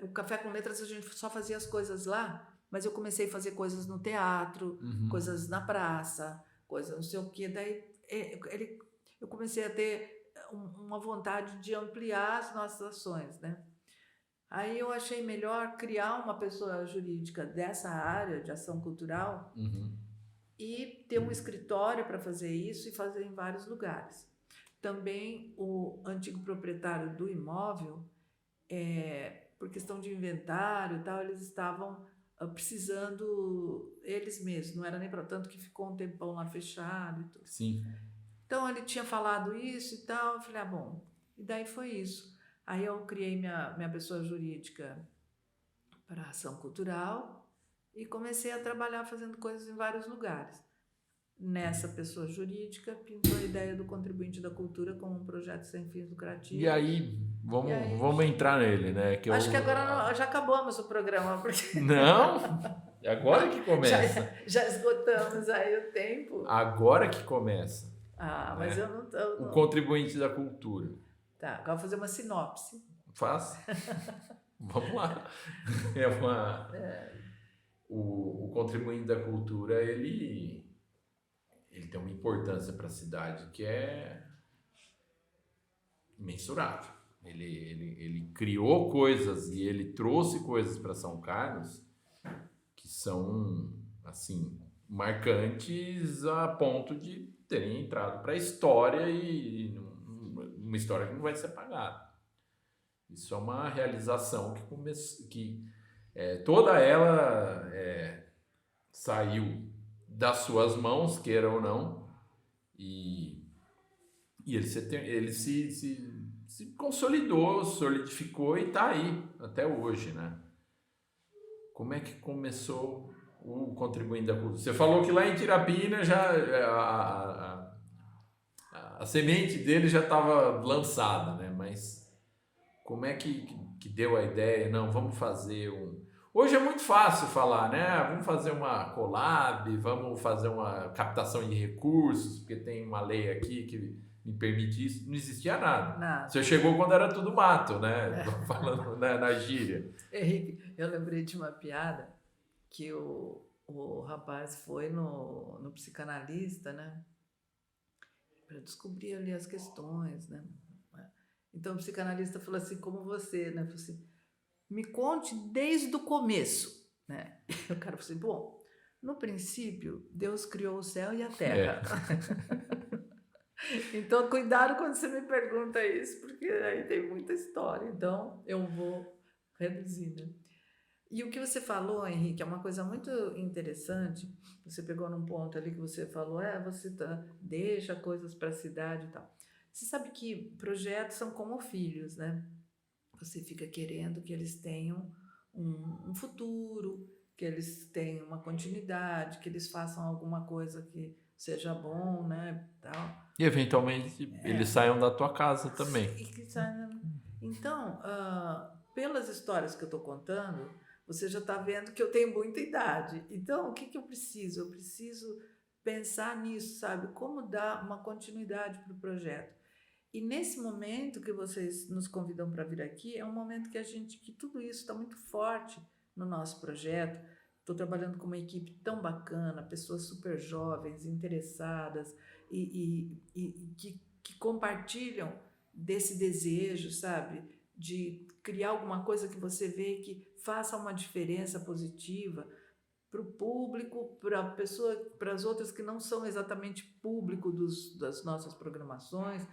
o Café com Letras a gente só fazia as coisas lá, mas eu comecei a fazer coisas no teatro, coisas na praça, coisas não sei o quê. Daí eu comecei a ter uma vontade de ampliar as nossas ações, né? Aí eu achei melhor criar uma pessoa jurídica dessa área de ação cultural e ter um escritório para fazer isso e fazer em vários lugares. Também o antigo proprietário do imóvel, por questão de inventário e tal, eles estavam precisando eles mesmos, não era nem para tanto que ficou um tempão lá fechado e tudo. Sim. Então ele tinha falado isso e tal, eu falei, bom, e daí foi isso. Aí eu criei minha pessoa jurídica para ação cultural e comecei a trabalhar fazendo coisas em vários lugares. Nessa pessoa jurídica, pintou a ideia do contribuinte da cultura como um projeto sem fins lucrativos. E aí, vamos entrar nele, né? Que acho que agora já acabamos o programa. Porque não, agora que começa. Já esgotamos aí o tempo. Agora que começa. Mas eu não... O contribuinte da cultura. Tá, agora vou fazer uma sinopse. Faça. Vamos lá. O contribuinte da cultura, ele tem uma importância para a cidade que é imensurável. Ele criou coisas e ele trouxe coisas para São Carlos que são, assim, marcantes a ponto de terem entrado para a história e uma história que não vai ser apagada. Isso é uma realização que toda ela saiu das suas mãos, queira ou não, e ele se consolidou, solidificou e está aí até hoje, né? Como é que começou o Contribuinte da Cultura? Você falou que lá em Tirapina já a semente dele já estava lançada, né? Mas como é que deu a ideia? Não, vamos fazer Hoje é muito fácil falar, né? Vamos fazer uma collab, vamos fazer uma captação de recursos, porque tem uma lei aqui que me permite isso. Não existia nada. Você chegou quando era tudo mato, né? Falando na gíria. Henrique, eu lembrei de uma piada que o rapaz foi no psicanalista, né? Para descobrir ali as questões, né? Então o psicanalista falou assim, como você, né? Falou assim, me conte desde o começo, né? O cara falou assim, bom, no princípio, Deus criou o céu e a terra. Então, cuidado quando você me pergunta isso, porque aí tem muita história. Então, eu vou reduzir, né? E o que você falou, Henrique, é uma coisa muito interessante. Você pegou num ponto ali que você falou, você deixa coisas para a cidade e tal. Você sabe que projetos são como filhos, né? Você fica querendo que eles tenham um futuro, que eles tenham uma continuidade, que eles façam alguma coisa que seja bom, né? Tal. E eventualmente eles saiam da tua casa também. Então, pelas histórias que eu estou contando, você já está vendo que eu tenho muita idade. Então, o que eu preciso? Eu preciso pensar nisso, sabe? Como dar uma continuidade para o projeto. E nesse momento que vocês nos convidam para vir aqui, é um momento que tudo isso está muito forte no nosso projeto. Estou trabalhando com uma equipe tão bacana, pessoas super jovens, interessadas e que compartilham desse desejo, sabe? De criar alguma coisa que você vê que faça uma diferença positiva para o público, para a pessoa, para as outras que não são exatamente público das nossas programações.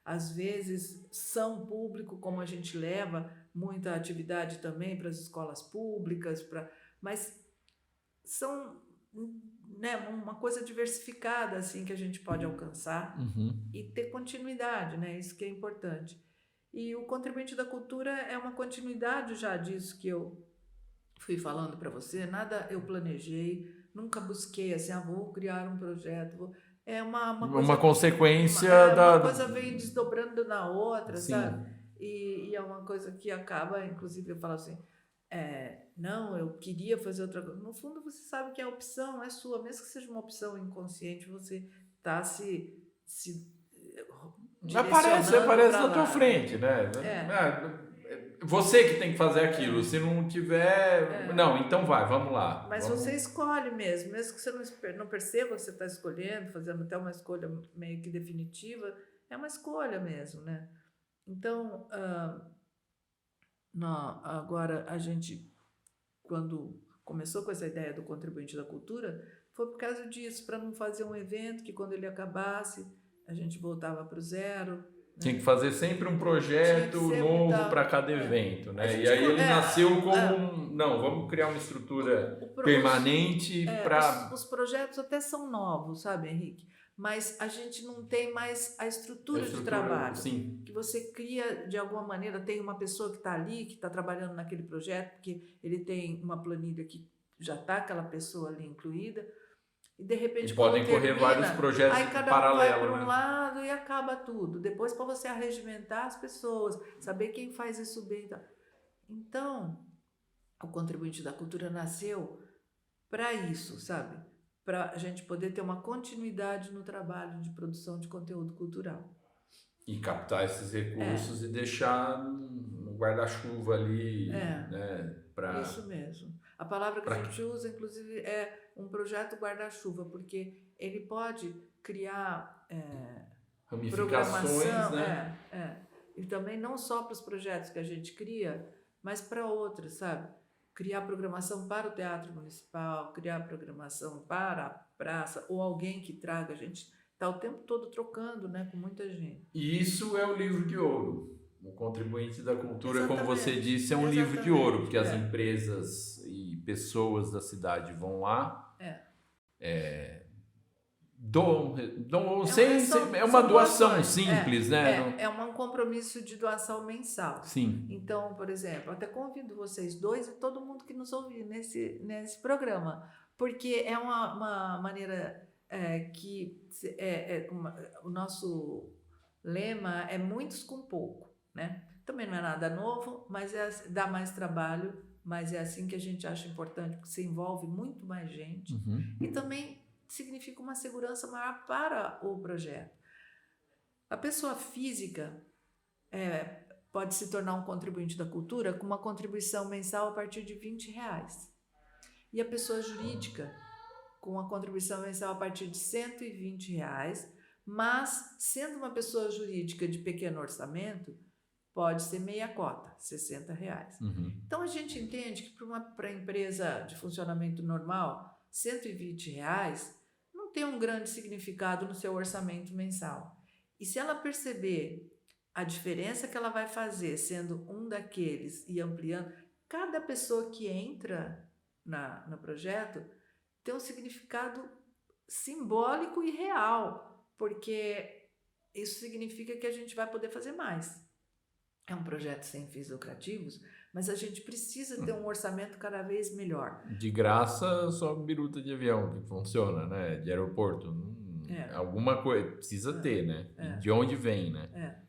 Às vezes são público, como a gente leva muita atividade também para as escolas públicas, mas são, né, uma coisa diversificada assim que a gente pode alcançar e ter continuidade, né? Isso que é importante. E o Contribuinte da Cultura é uma continuidade já disso que eu fui falando para você. Nada eu planejei, nunca busquei assim, vou criar um projeto, é uma coisa, uma consequência uma coisa vem desdobrando na outra, sim. sabe? E é uma coisa que acaba, inclusive, eu falo assim, não, eu queria fazer outra coisa. No fundo, você sabe que a opção é sua, mesmo que seja uma opção inconsciente, você está se aparece na tua frente, né? Você que tem que fazer aquilo. Se não tiver... Não, então vamos lá. Mas você escolhe mesmo que você não perceba que você está escolhendo, fazendo até uma escolha meio que definitiva, é uma escolha mesmo, né? Então, agora a gente, quando começou com essa ideia do Contribuinte da Cultura, foi por causa disso, para não fazer um evento que quando ele acabasse, a gente voltava para o zero, Tinha que fazer sempre um projeto novo para cada evento, né? E aí ele nasceu como não, vamos criar uma estrutura permanente para... Os projetos até são novos, sabe, Henrique? Mas a gente não tem mais a estrutura de trabalho. Sim. Que você cria, de alguma maneira, tem uma pessoa que está ali, que está trabalhando naquele projeto, porque ele tem uma planilha que já está aquela pessoa ali incluída, e de repente e podem correr vários projetos aí cada paralelos, vai para um lado e acaba tudo. Depois, para você arregimentar as pessoas, saber quem faz isso bem. Então, o Contribuinte da Cultura nasceu para isso, sabe? Para a gente poder ter uma continuidade no trabalho de produção de conteúdo cultural. E captar esses recursos e deixar no guarda-chuva ali, né? Isso mesmo. A palavra que a gente usa, inclusive, é um projeto guarda-chuva, porque ele pode criar ramificações, né? E também não só para os projetos que a gente cria, mas para outros, sabe? Criar programação para o Teatro Municipal, criar programação para a praça, ou alguém que traga. A gente está o tempo todo trocando, né, com muita gente. E isso é o livro de ouro. O Contribuinte da Cultura, Exatamente. Como você disse, é um livro de ouro, porque as empresas e pessoas da cidade vão lá, doam é uma doação simples, né? É um compromisso de doação mensal. Sim. Então, por exemplo, até convido vocês dois e todo mundo que nos ouvir nesse programa, porque é uma maneira o nosso lema é muitos com pouco, né? Também não é nada novo, mas dá mais trabalho, mas é assim que a gente acha importante, porque se envolve muito mais gente e também significa uma segurança maior para o projeto. A pessoa física pode se tornar um contribuinte da cultura com uma contribuição mensal a partir de R$20. E a pessoa jurídica com a contribuição mensal a partir de R$120, mas sendo uma pessoa jurídica de pequeno orçamento, pode ser meia cota, R$60. Então a gente entende que para a empresa de funcionamento normal, R$120 não tem um grande significado no seu orçamento mensal. E se ela perceber a diferença que ela vai fazer sendo um daqueles e ampliando, cada pessoa que entra no projeto tem um significado simbólico e real, porque isso significa que a gente vai poder fazer mais. É um projeto sem fins lucrativos, mas a gente precisa ter um orçamento cada vez melhor. De graça, só biruta de avião que funciona, né? De aeroporto. Alguma coisa precisa ter, né? De onde vem, né?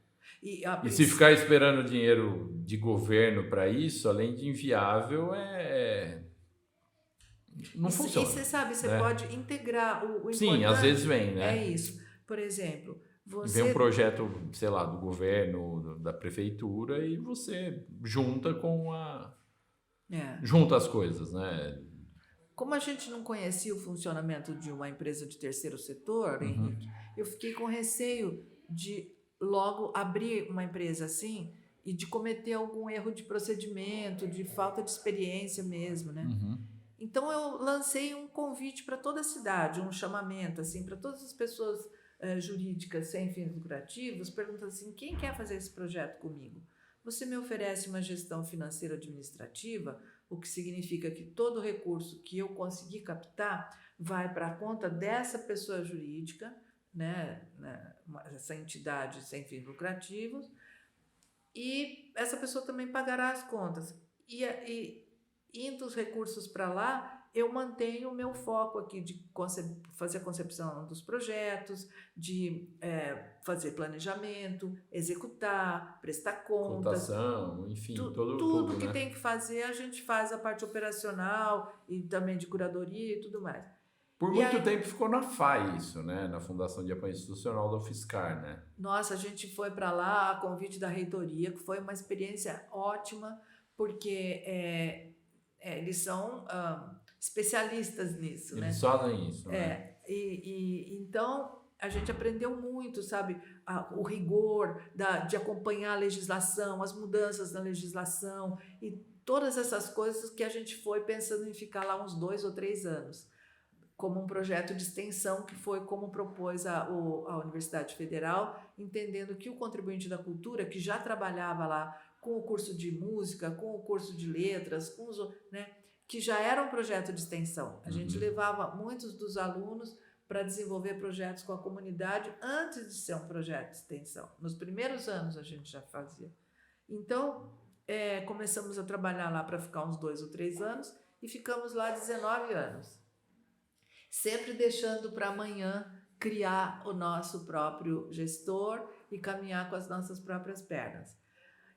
E se ficar esperando dinheiro de governo para isso, além de inviável, não funciona. E você sabe, você pode integrar o Sim, às vezes vem, né? É isso. Por exemplo, vem um projeto, sei lá, do governo, da prefeitura, e você junta junta as coisas, né? Como a gente não conhecia o funcionamento de uma empresa de terceiro setor, Henrique, eu fiquei com receio de logo abrir uma empresa assim e de cometer algum erro de procedimento, de falta de experiência mesmo, né? Então eu lancei um convite para toda a cidade, um chamamento assim para todas as pessoas jurídicas sem fins lucrativos, perguntando assim: quem quer fazer esse projeto comigo? Você me oferece uma gestão financeira administrativa, o que significa que todo recurso que eu conseguir captar vai para a conta dessa pessoa jurídica, né, essa entidade sem fins lucrativos, e essa pessoa também pagará as contas. E indo os recursos para lá, eu mantenho o meu foco aqui de fazer a concepção dos projetos, de fazer planejamento, executar, prestar contas. Cotação, enfim, tudo que né? tem que fazer, a gente faz a parte operacional e também de curadoria e tudo mais. Por muito tempo ficou na FAI isso, né? Na Fundação de Apoio Institucional da UFSCar, né? Nossa, a gente foi para lá a convite da reitoria, que foi uma experiência ótima, porque eles são especialistas nisso, né? Eles fazem isso, né? Então a gente aprendeu muito, sabe? O rigor de acompanhar a legislação, as mudanças na legislação e todas essas coisas que a gente foi pensando em ficar lá uns 2 ou 3 anos. como um projeto de extensão, que foi como propôs a Universidade Federal, entendendo que o contribuinte da cultura, que já trabalhava lá com o curso de música, com o curso de letras, com os, né, que já era um projeto de extensão. A gente levava muitos dos alunos para desenvolver projetos com a comunidade antes de ser um projeto de extensão. Nos primeiros anos a gente já fazia. Então, começamos a trabalhar lá para ficar uns 2 ou 3 anos e ficamos lá 19 anos. Sempre deixando para amanhã criar o nosso próprio gestor e caminhar com as nossas próprias pernas.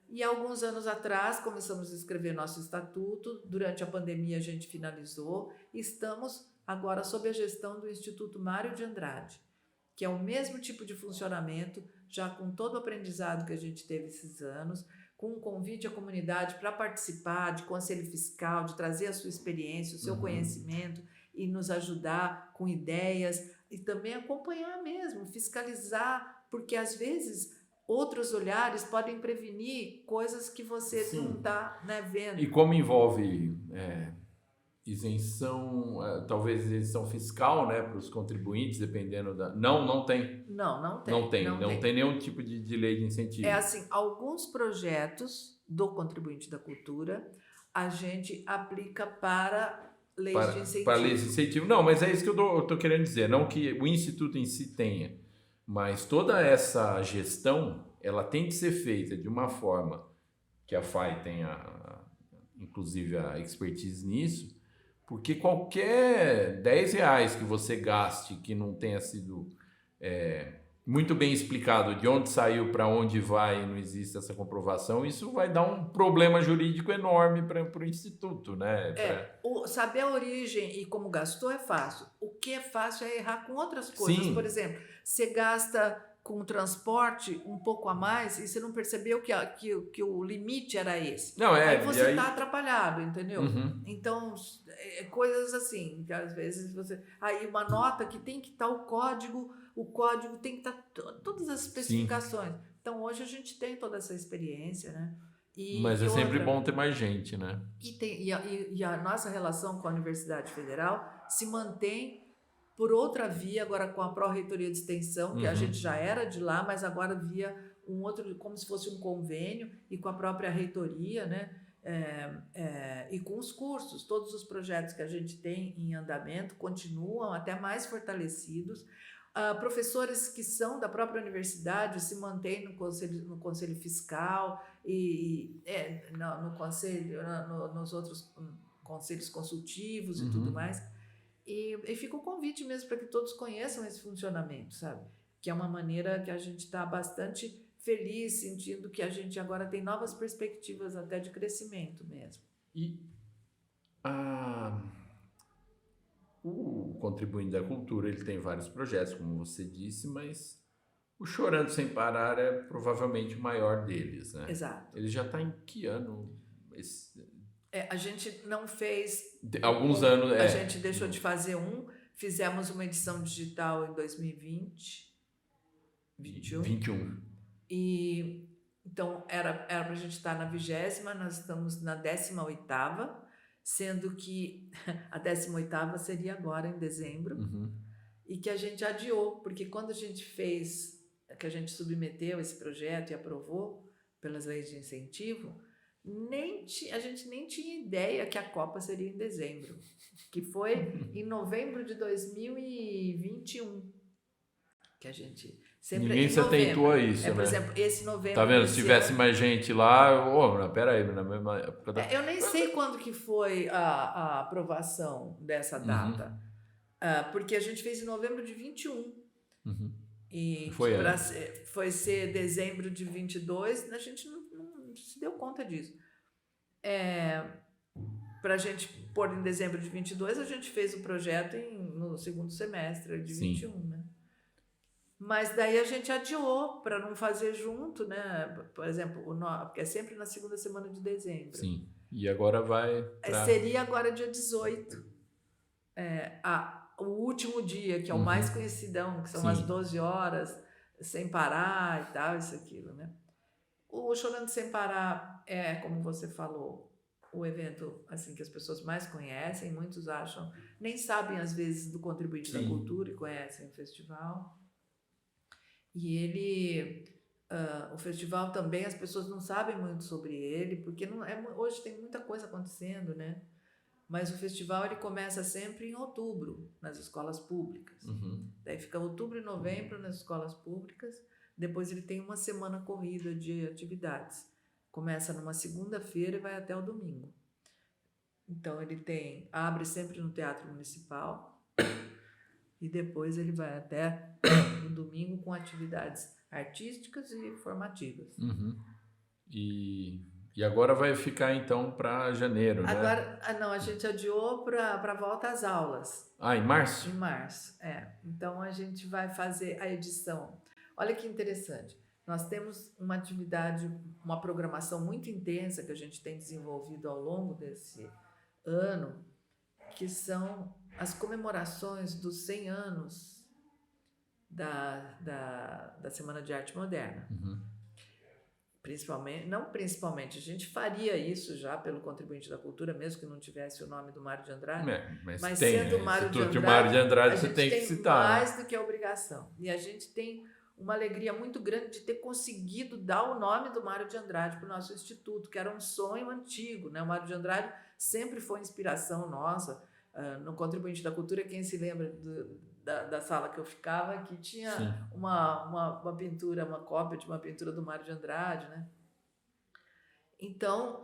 E alguns anos atrás começamos a escrever nosso estatuto, durante a pandemia a gente finalizou, e estamos agora sob a gestão do Instituto Mário de Andrade, que é o mesmo tipo de funcionamento, já com todo o aprendizado que a gente teve esses anos, com um convite à comunidade para participar de conselho fiscal, de trazer a sua experiência, o seu conhecimento e nos ajudar com ideias e também acompanhar mesmo, fiscalizar, porque às vezes outros olhares podem prevenir coisas que você não está, né, vendo. E como envolve isenção, talvez isenção fiscal, né, para os contribuintes, dependendo da... Não tem. Não Não tem nenhum tipo de lei de incentivo. É assim, alguns projetos do contribuinte da cultura a gente aplica para leis de incentivo. Para leis de incentivo. Não, mas é isso que eu estou querendo dizer. Não que o Instituto em si tenha, mas toda essa gestão, ela tem que ser feita de uma forma que a FAI tenha, inclusive, a expertise nisso, porque qualquer R$10 que você gaste que não tenha sido muito bem explicado de onde saiu, para onde vai, não existe essa comprovação, isso vai dar um problema jurídico enorme para o Instituto, né? Saber a origem e como gastou é fácil. O que é fácil é errar com outras coisas. Sim. Por exemplo, você gasta com transporte um pouco a mais e você não percebeu que o limite era esse. Aí você está atrapalhado, entendeu? Então, coisas assim, que às vezes você... Aí uma nota que tem que estar o código tem que estar todas as especificações. Sim. Então, hoje a gente tem toda essa experiência, né? Mas é sempre bom ter mais gente, né? E a nossa relação com a Universidade Federal se mantém por outra via, agora com a Pró-Reitoria de Extensão, que a gente já era de lá, mas agora via um outro, como se fosse um convênio, e com a própria reitoria, né? E com os cursos. Todos os projetos que a gente tem em andamento continuam até mais fortalecidos. Professores que são da própria universidade se mantêm no conselho fiscal nos outros conselhos consultivos e tudo mais. E fica o convite mesmo para que todos conheçam esse funcionamento, sabe? Que é uma maneira que a gente está bastante feliz, sentindo que a gente agora tem novas perspectivas até de crescimento mesmo. E o Contribuinte da Cultura, ele tem vários projetos, como você disse, mas o Chorando Sem Parar é provavelmente o maior deles, né? Exato. Ele já está em que ano? A gente não fez... Alguns anos... A gente deixou de fazer fizemos uma edição digital em 2020. 21. E então era para a gente estar na 20ª, nós estamos na 18ª, sendo que a 18ª seria agora em dezembro, e que a gente adiou, porque quando a gente que a gente submeteu esse projeto e aprovou pelas leis de incentivo, a gente nem tinha ideia que a Copa seria em dezembro, que foi em novembro de 2021, que a gente... Ninguém se atentou a isso, por exemplo, esse novembro... Tá vendo? Se tivesse mais gente lá... Peraí, na mesma época... Eu nem sei quando que foi a aprovação dessa data, porque a gente fez em novembro de 21. E foi ser dezembro de 22, a gente não se deu conta disso. Para a gente pôr em dezembro de 22, a gente fez o projeto no segundo semestre de 21, né? Mas daí a gente adiou para não fazer junto, né? Por exemplo, porque é sempre na segunda semana de dezembro. Sim, e agora vai... Seria agora dia 18. O último dia, que é o mais conhecidão, que são as 12 horas, sem parar e tal, isso, aquilo, né? O Chorando Sem Parar como você falou, o evento assim que as pessoas mais conhecem, muitos acham, nem sabem às vezes do Contribuinte da Sim. Cultura e conhecem o festival. E ele, o festival também, as pessoas não sabem muito sobre ele, porque não é, hoje tem muita coisa acontecendo, né? Mas o festival ele começa sempre em outubro, nas escolas públicas. Uhum. Daí fica outubro e novembro nas escolas públicas. Depois ele tem uma semana corrida de atividades. Começa numa segunda-feira e vai até o domingo. Então ele abre sempre no Teatro Municipal e depois ele vai até o domingo com atividades artísticas e formativas. Uhum. E agora vai ficar então para janeiro, né? Agora, não, a gente adiou para volta às aulas. Em março? Em março, Então a gente vai fazer a edição. Olha que interessante. Nós temos uma atividade, uma programação muito intensa que a gente tem desenvolvido ao longo desse ano, que são as comemorações dos 100 anos da Semana de Arte Moderna. Uhum. Principalmente, a gente faria isso já pelo Contribuinte da Cultura, mesmo que não tivesse o nome do Mário de Andrade. Mas sendo o Mário de Andrade, você tem que citar. Mais do que a obrigação. E a gente tem uma alegria muito grande de ter conseguido dar o nome do Mário de Andrade para o nosso instituto, que era um sonho antigo, né? O Mário de Andrade sempre foi inspiração nossa. No Contribuinte da Cultura, quem se lembra da sala que eu ficava, que tinha uma pintura, uma cópia de uma pintura do Mário de Andrade, né? Então,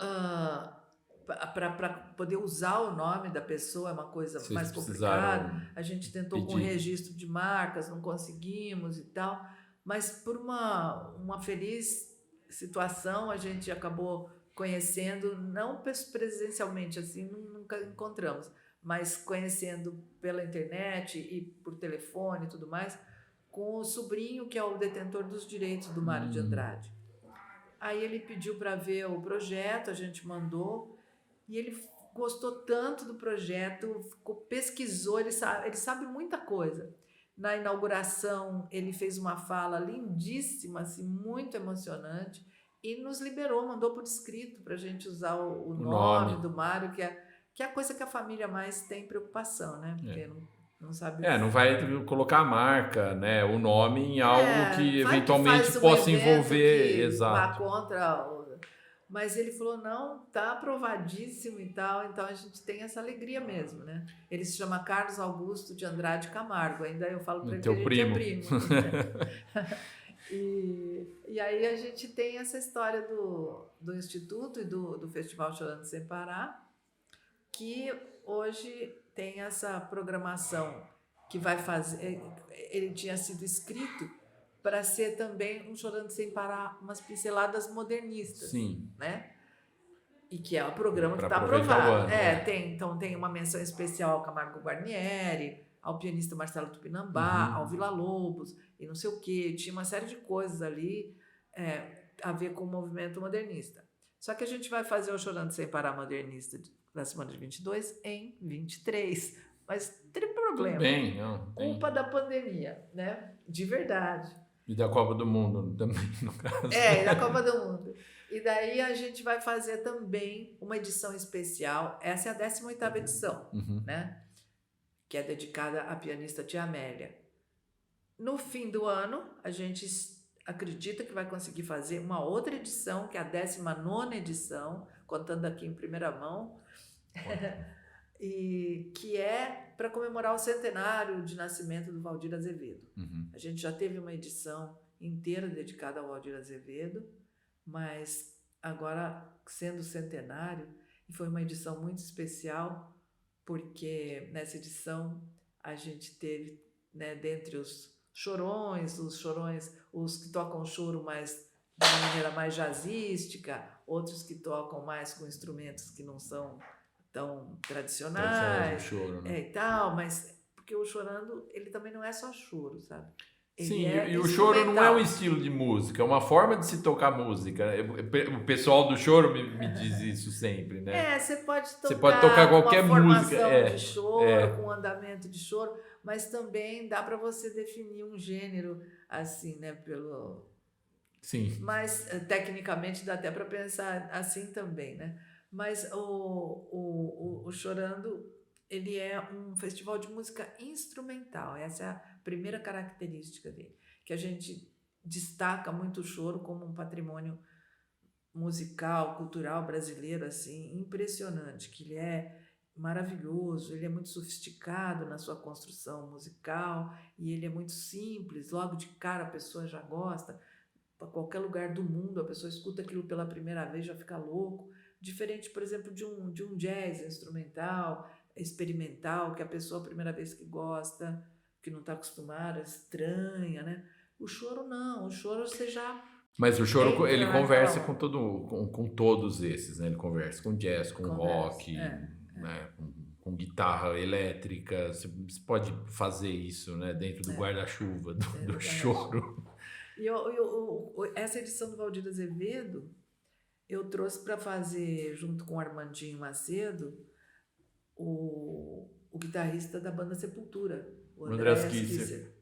para poder usar o nome da pessoa é uma coisa mais complicada. A gente tentou com registro de marcas, não conseguimos e tal, mas por uma feliz situação a gente acabou conhecendo, não presencialmente, assim, nunca encontramos, mas conhecendo pela internet e por telefone e tudo mais, com o sobrinho que é o detentor dos direitos do Mário de Andrade. Aí ele pediu para ver o projeto, a gente mandou, e ele gostou tanto do projeto, pesquisou, ele sabe muita coisa. Na inauguração, ele fez uma fala lindíssima, assim, muito emocionante, e nos liberou, mandou por escrito para a gente usar o nome do Mário, que é a coisa que a família mais tem preocupação, né? Porque não sabe... não vai colocar a marca, né? O nome em algo que eventualmente possa envolver... Exato. Vá contra... Mas ele falou, não, tá aprovadíssimo e tal, então a gente tem essa alegria mesmo, né? Ele se chama Carlos Augusto de Andrade Camargo, ainda eu falo para ele que a gente é primo. E aí a gente tem essa história do Instituto e do Festival Chorando Sem Parar, que hoje tem essa programação que vai fazer... Ele tinha sido escrito para ser também um Chorando Sem Parar, umas pinceladas modernistas. Sim. Né? E que é o programa que está aprovado. Então tem uma menção especial ao Camargo Guarnieri, ao pianista Marcelo Tupinambá, ao Vila Lobos, e não sei o quê. Tinha uma série de coisas ali a ver com o movimento modernista. Só que a gente vai fazer o Chorando Sem Parar modernista da semana de 22 em 23. Mas tem problema. Bem, culpa da pandemia, né? De verdade. E da Copa do Mundo também, no caso. E da Copa do Mundo. E daí a gente vai fazer também uma edição especial. Essa é a 18ª edição, né? Que é dedicada à pianista Tia Amélia. No fim do ano, a gente acredita que vai conseguir fazer uma outra edição, que é a 19ª edição, contando aqui em primeira mão, e que é para comemorar o centenário de nascimento do Valdir Azevedo. A gente já teve uma edição inteira dedicada ao Valdir Azevedo, mas agora, sendo centenário, e foi uma edição muito especial, porque nessa edição a gente teve, né, dentre os chorões, os que tocam choro mais de uma maneira mais jazzística, outros que tocam mais com instrumentos que não são tão tradicionais, choro, né? E tal, mas porque o chorando, ele também não é só choro, sabe? Sim, e o choro não é um estilo de música, é uma forma de se tocar música. O pessoal do choro me diz isso sempre, né? Você pode tocar qualquer música de choro, com andamento de choro, mas também dá para você definir um gênero assim, né? Sim. Mas tecnicamente dá até para pensar assim também, né? Mas o Chorando, ele é um festival de música instrumental. Essa é a primeira característica dele, que a gente destaca muito o choro como um patrimônio musical, cultural brasileiro assim impressionante, que ele é maravilhoso, ele é muito sofisticado na sua construção musical e ele é muito simples, logo de cara a pessoa já gosta, para qualquer lugar do mundo a pessoa escuta aquilo pela primeira vez já fica louco, diferente, por exemplo, de um jazz instrumental, experimental, que a pessoa a primeira vez que gosta, que não está acostumada, estranha, né? O choro não, o choro você já Mas o choro, ele entra conversa naquela... com todos esses, né? Ele conversa com jazz, com Conversa, rock, né? Com guitarra elétrica. Você pode fazer isso, né? Dentro do guarda-chuva do choro. E essa edição do Valdir Azevedo, eu trouxe para fazer, junto com o Armandinho Macedo, o guitarrista da banda Sepultura, o André Kisser.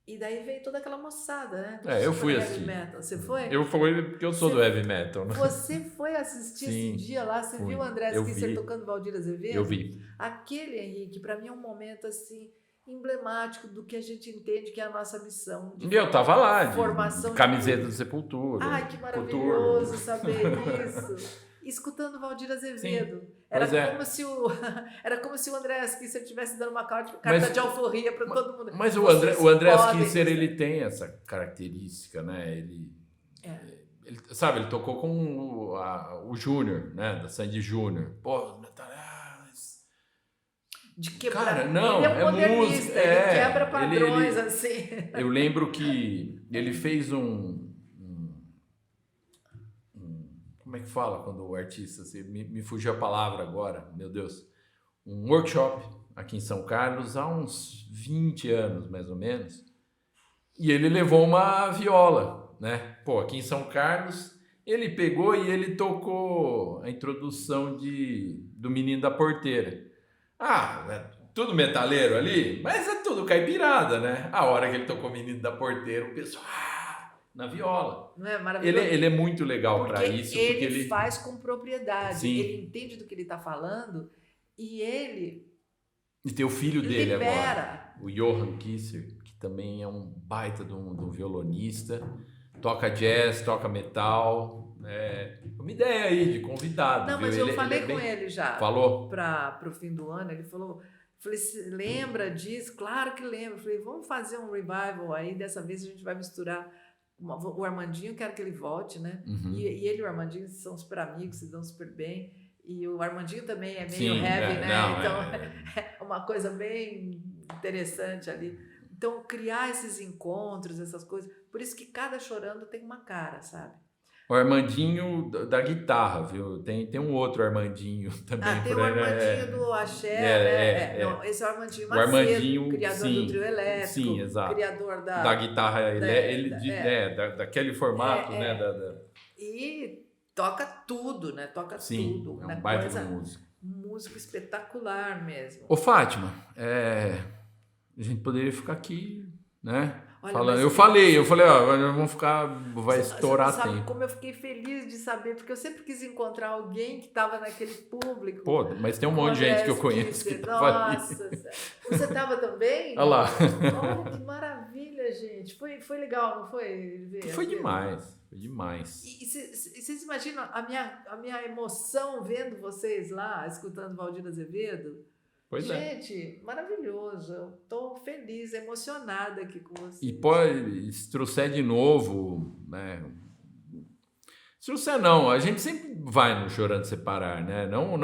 E daí veio toda aquela moçada, né? Eu fui assistir. Metal. Você foi? Eu fui porque eu sou do heavy metal, né? Você foi assistir esse dia lá? Você viu o André Kisser tocando Valdir Azevedo? Eu vi. Aquele, Henrique, para mim é um momento assim emblemático do que a gente entende que é a nossa missão. E eu tava lá, formação de camiseta do Sepultura. Ai, que maravilhoso saber isso. Escutando Valdir Azevedo. Era como se o André Kisser estivesse dando uma carta de alforria para todo mundo. Mas o André Kisser, ele tem essa característica, né? Ele sabe, ele tocou com o Júnior, né? Da Sandy Júnior. Pô, de quebrar. Cara, não, ele é modernista, música, ele quebra padrões, assim. Eu lembro que ele fez como é que fala quando o artista, assim, me fugiu a palavra agora, meu Deus, um workshop aqui em São Carlos há uns 20 anos, mais ou menos, e ele levou uma viola, né? Pô, aqui em São Carlos, ele pegou e ele tocou a introdução do Menino da Porteira. Tudo metaleiro ali, mas é tudo caipirada, né? A hora que ele tocou o Menino da Porteira, o pessoal... na viola. Não é maravilhoso? Ele é muito legal para isso. Porque ele faz com propriedade. Sim. Ele entende do que ele está falando e ele... E tem o filho dele libera. Agora, o Johan Kisser, que também é um baita de um violonista. Toca jazz, toca metal. Uma ideia aí de convidado. Não, mas eu falei com ele já. Falou? Para o fim do ano, ele falou... Falei, lembra disso? Claro que lembro. Falei, vamos fazer um revival aí. Dessa vez a gente vai misturar... O Armandinho, quero que ele volte, né? Uhum. E ele e o Armandinho são super amigos, se dão super bem. E o Armandinho também é meio heavy, né? Não, então, é uma coisa bem interessante ali. Então, criar esses encontros, essas coisas. Por isso que cada Chorando tem uma cara, sabe? O Armandinho da guitarra, viu? Tem um outro Armandinho também. Tem o Armandinho do Axé, né? Não, esse é o Armandinho Macedo, criador do trio elétrico, sim, exato. Criador da guitarra, daquele formato, né? E toca tudo, né? Toca tudo. É um baita de músico. Músico espetacular mesmo. Ô, Fátima, a gente poderia ficar aqui, né? Olha, falando. Eu falei, vamos ficar, vai estourar tempo. Sabe como eu fiquei feliz de saber, porque eu sempre quis encontrar alguém que estava naquele público. Pô, mas tem um monte de gente que eu conheço que tava ali. Você estava também? Olha lá. Olha, que maravilha, gente. Foi legal, não foi? Foi demais, foi demais. E vocês imaginam a minha emoção vendo vocês lá, escutando Valdir Azevedo? Pois gente, maravilhoso. Eu estou feliz, emocionada aqui com vocês. E pode, se trouxer de novo, né? Se trouxer não, a gente sempre vai no Chorando Separar, né? Não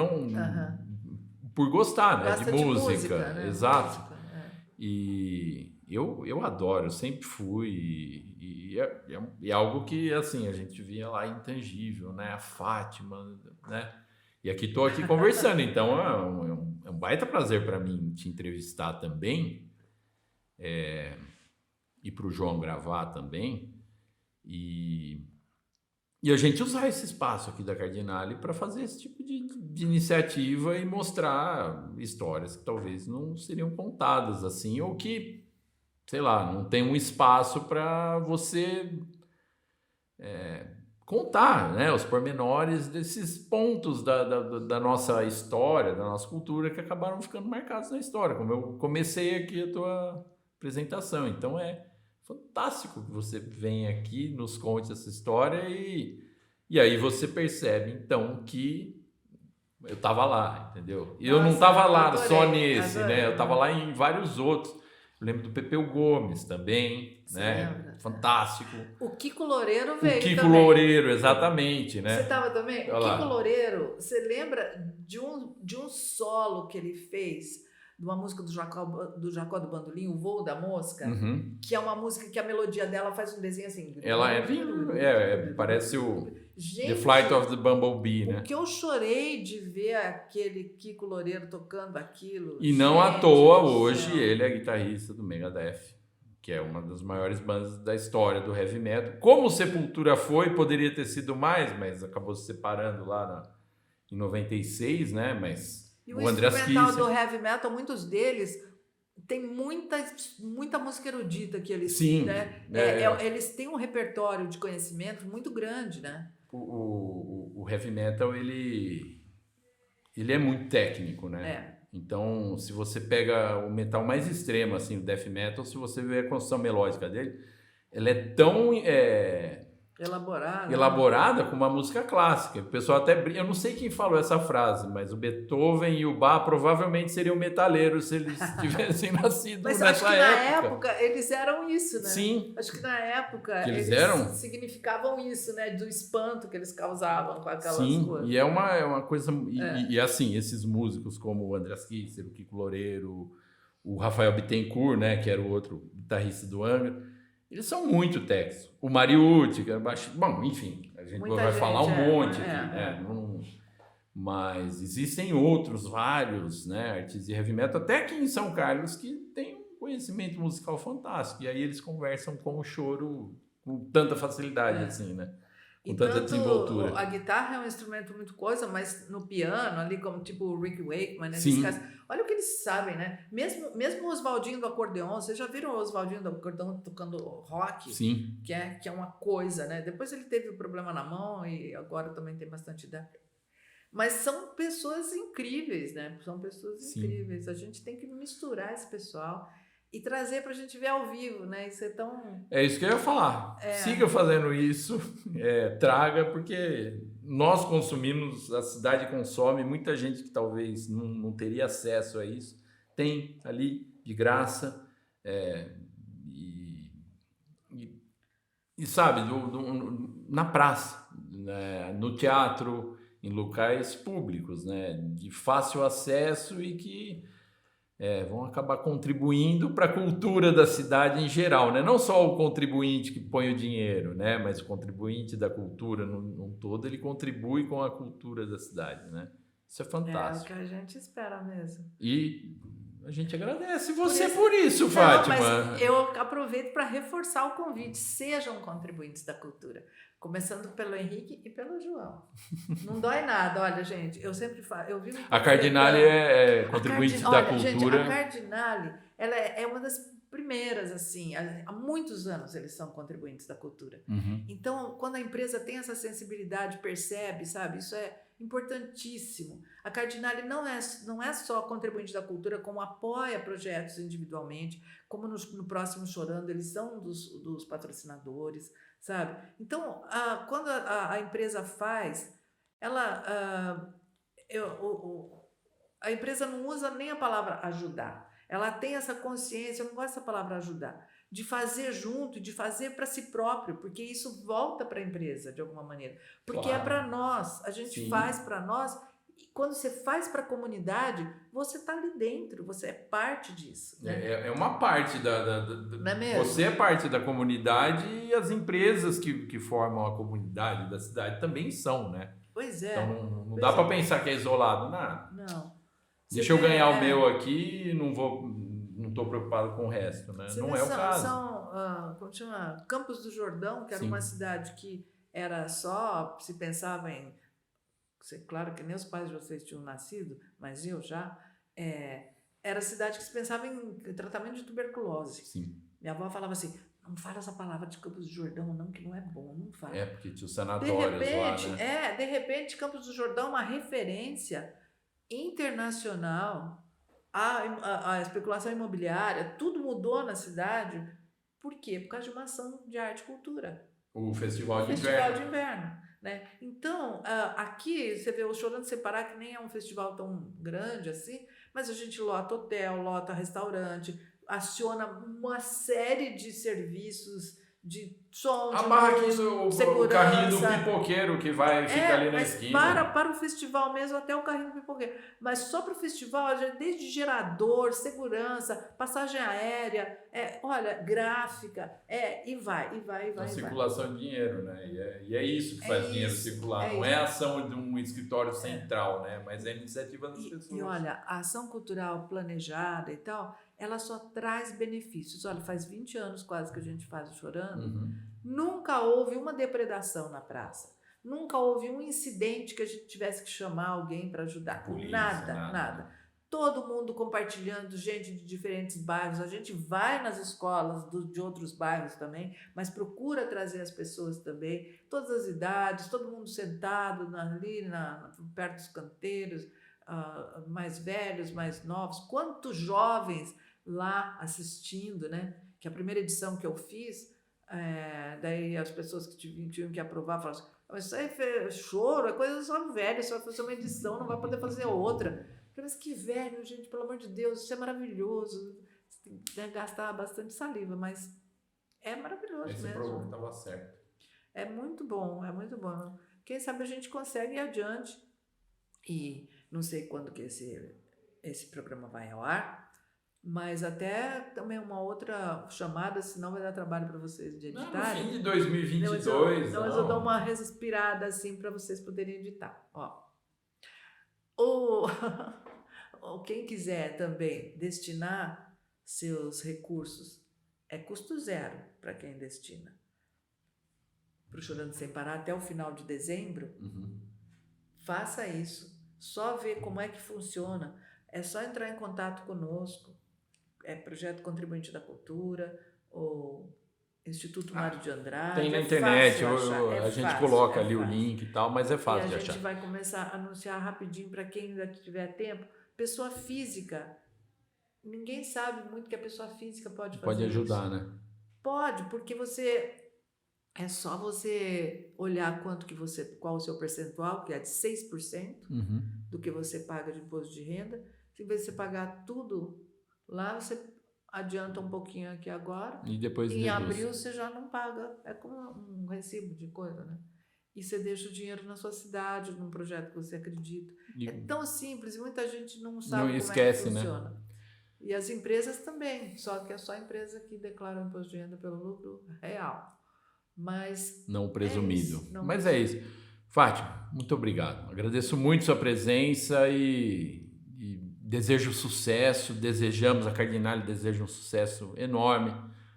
por gostar, né? De música, né? Exato. Música, E eu adoro, eu sempre fui e é algo que assim a gente via lá intangível, né? A Fátima, né? E aqui estou aqui conversando, então é um baita prazer para mim te entrevistar também, e para o João gravar também, e a gente usar esse espaço aqui da Cardinale para fazer esse tipo de iniciativa e mostrar histórias que talvez não seriam contadas assim, ou que, sei lá, não tem um espaço para você contar, né, os pormenores desses pontos da nossa história, da nossa cultura, que acabaram ficando marcados na história, como eu comecei aqui a tua apresentação. Então é fantástico que você venha aqui, nos conte essa história e aí você percebe, então, que eu estava lá, entendeu? E eu não estava lá só nesse, né? Eu estava lá em vários outros. Eu lembro do Pepeu Gomes também, né? Lembra? Fantástico. O Kiko Loureiro veio também. O Kiko Loureiro, exatamente, né? Você estava também? Olha O lá. Kiko Loureiro, você lembra de um solo que ele fez de uma música do Jacó do Bandolim, O Voo da Mosca? Uhum. Que é uma música que a melodia dela faz um desenho assim. Ela parece o Gente, The Flight of the Bumblebee, né? O que eu chorei de ver aquele Kiko Loureiro tocando aquilo. E não à toa, hoje, ele é guitarrista do Megadeth, que é uma das maiores bandas da história do heavy metal. Como Sepultura foi, poderia ter sido mais, mas acabou se separando lá em 96, né? Mas e o Andreas instrumental Kisser, do heavy metal, muitos deles tem muita música erudita que eles... sim, né? Eles têm um repertório de conhecimento muito grande, né? O heavy metal, ele é muito técnico, né? É. Então, se você pega o metal mais extremo, assim, o death metal, se você vê a construção melódica dele, ela é tão elaborada como uma música clássica. O pessoal até brinca, eu não sei quem falou essa frase, mas o Beethoven e o Bach provavelmente seriam metaleiros se eles tivessem nascido mas nessa acho que época. na época eles eram isso, né? Sim. Acho que na época que eles eram? significavam isso, né? Do espanto que eles causavam com aquelas Sim, coisas. e é uma coisa... E assim, esses músicos como o Andreas Kisser, o Kiko Loureiro, o Rafael Bittencourt, né, que era o outro guitarrista do Angra, eles são muito técnicos. O Mariucci, que era baixista... Bom, enfim, a gente vai falar um monte aqui, né? Mas existem outros, vários, né, artistas de heavy metal, até aqui em São Carlos, que tem um conhecimento musical fantástico. E aí eles conversam com o choro com tanta facilidade, assim, né? Com tanta desenvoltura. A guitarra é um instrumento muito coisa, mas no piano, ali como tipo o Rick Wakeman, né? Sim. Olha o que eles sabem, né? Mesmo o Oswaldinho do acordeon, vocês já viram o Oswaldinho do acordeon tocando rock? Sim. Que é uma coisa, né? Depois ele teve um problema na mão e agora também tem bastante ideia. Mas são pessoas incríveis, né? São pessoas incríveis. A gente tem que misturar esse pessoal e trazer pra gente ver ao vivo, né? Isso é tão... É isso que eu ia falar. Siga fazendo isso, traga, porque nós consumimos, a cidade consome, muita gente que talvez não teria acesso a isso, tem ali de graça, e sabe, na praça, né, no teatro, em locais públicos, né, de fácil acesso e que vão acabar contribuindo para a cultura da cidade em geral, né? Não só o contribuinte que põe o dinheiro, né? Mas o contribuinte da cultura num todo, ele contribui com a cultura da cidade, né? Isso é fantástico. É o que a gente espera mesmo. E a gente agradece você por isso, Fátima. Mas eu aproveito para reforçar o convite. Sejam contribuintes da cultura. Começando pelo Henrique e pelo João. Não dói nada. Olha, gente, eu sempre falo... A Cardinale é contribuinte da cultura. Gente, a Cardinale, ela é uma das primeiras, assim. Há muitos anos eles são contribuintes da cultura. Uhum. Então, quando a empresa tem essa sensibilidade, percebe, sabe? Isso é importantíssimo. A Cardinale não é só contribuinte da cultura, como apoia projetos individualmente, como no próximo Chorando, eles são dos patrocinadores, sabe? Então, quando a empresa faz, a empresa não usa nem a palavra ajudar. Ela tem essa consciência, eu não gosto dessa palavra ajudar, de fazer junto, de fazer para si próprio, porque isso volta para a empresa de alguma maneira. Porque é para nós, a gente faz para nós, e quando você faz para a comunidade, você está ali dentro, você é parte disso. Né? É uma parte não é mesmo? Você é parte da comunidade e as empresas que formam a comunidade da cidade também são, né? Pois é. Então não dá para pensar que é isolado, não. Deixa eu ganhar o meu aqui e não estou preocupado com o resto, né? Não é o caso. Como chama? Campos do Jordão, que era uma cidade que era só, se pensava em... Claro que nem os pais de vocês tinham nascido, mas eu já... Era cidade que se pensava em tratamento de tuberculose. Sim. Minha avó falava assim, Não fala essa palavra de Campos do Jordão, não, que não é bom, não fala. Porque tinha os sanatórios lá, né? De repente, Campos do Jordão é uma referência internacional. A especulação imobiliária, tudo mudou na cidade. Por quê? Por causa de uma ação de arte e cultura. O Festival de Festival Inverno. de Inverno. Né? Então, aqui você vê o Chorando Sem Parar, que nem é um festival tão grande assim, mas a gente lota hotel, lota restaurante, aciona uma série de serviços de som, A de barraquinha luz, o carrinho do segurança. pipoqueiro que vai ficar ali na Mas esquina. para o festival mesmo, até o carrinho do pipoqueiro. Mas só para o festival, desde gerador, segurança, passagem aérea, olha, gráfica, e vai. A circulação de dinheiro, né? E é isso que faz dinheiro circular. Não é a ação de um escritório central, né? Mas é a iniciativa das pessoas. E olha, a ação cultural planejada e tal, ela só traz benefícios. Olha, faz 20 anos quase que a gente faz o Chorando. Uhum. Nunca houve uma depredação na praça. Nunca houve um incidente que a gente tivesse que chamar alguém para ajudar. Polícia, Nada. Todo mundo compartilhando, gente de diferentes bairros. A gente vai nas escolas de outros bairros também, mas procura trazer as pessoas também, todas as idades, todo mundo sentado ali perto dos canteiros, mais velhos, mais novos. Quantos jovens lá assistindo, né? Que a primeira edição que eu fiz, daí as pessoas que tinham que aprovar falaram assim, mas isso aí é choro, é coisa só velha, só vai fazer uma edição, não vai poder fazer outra. Mas que velho, gente, pelo amor de Deus, isso é maravilhoso. Você tem que gastar bastante saliva, mas é maravilhoso mesmo. Esse provou que estava certo. É muito bom, é muito bom. Quem sabe a gente consegue ir adiante. E não sei quando que esse programa vai ao ar, mas até também uma outra chamada, senão vai dar trabalho para vocês de editarem. No fim de 2022. Então eu dou uma respirada assim para vocês poderem editar. Ou quem quiser também destinar seus recursos, é custo zero para quem destina. Para o Chorando Sem Parar até o final de dezembro, faça isso. Só ver como é que funciona. É só entrar em contato conosco. É Projeto Contribuinte da Cultura ou Instituto Mário de Andrade. Tem na internet, a gente coloca ali o link e tal, mas é fácil de achar. A gente vai começar a anunciar rapidinho para quem ainda tiver tempo. Pessoa física, ninguém sabe muito que a pessoa física pode fazer Pode ajudar, isso. né? Pode, porque é só você olhar qual o seu percentual, que é de 6% do que você paga de imposto de renda. Se você pagar tudo lá, você adianta um pouquinho aqui agora. E depois em abril você já não paga. É como um recibo de coisa, né? E você deixa o dinheiro na sua cidade, num projeto que você acredita. É tão simples e muita gente não sabe como esquece, é que funciona. Né? E as empresas também, só que é só a empresa que declara o imposto de renda pelo lucro real. Mas não presumido. Mas é isso. Fátima, muito obrigado. Agradeço muito sua presença e desejo sucesso. Desejamos, a Cardinale deseja um sucesso enorme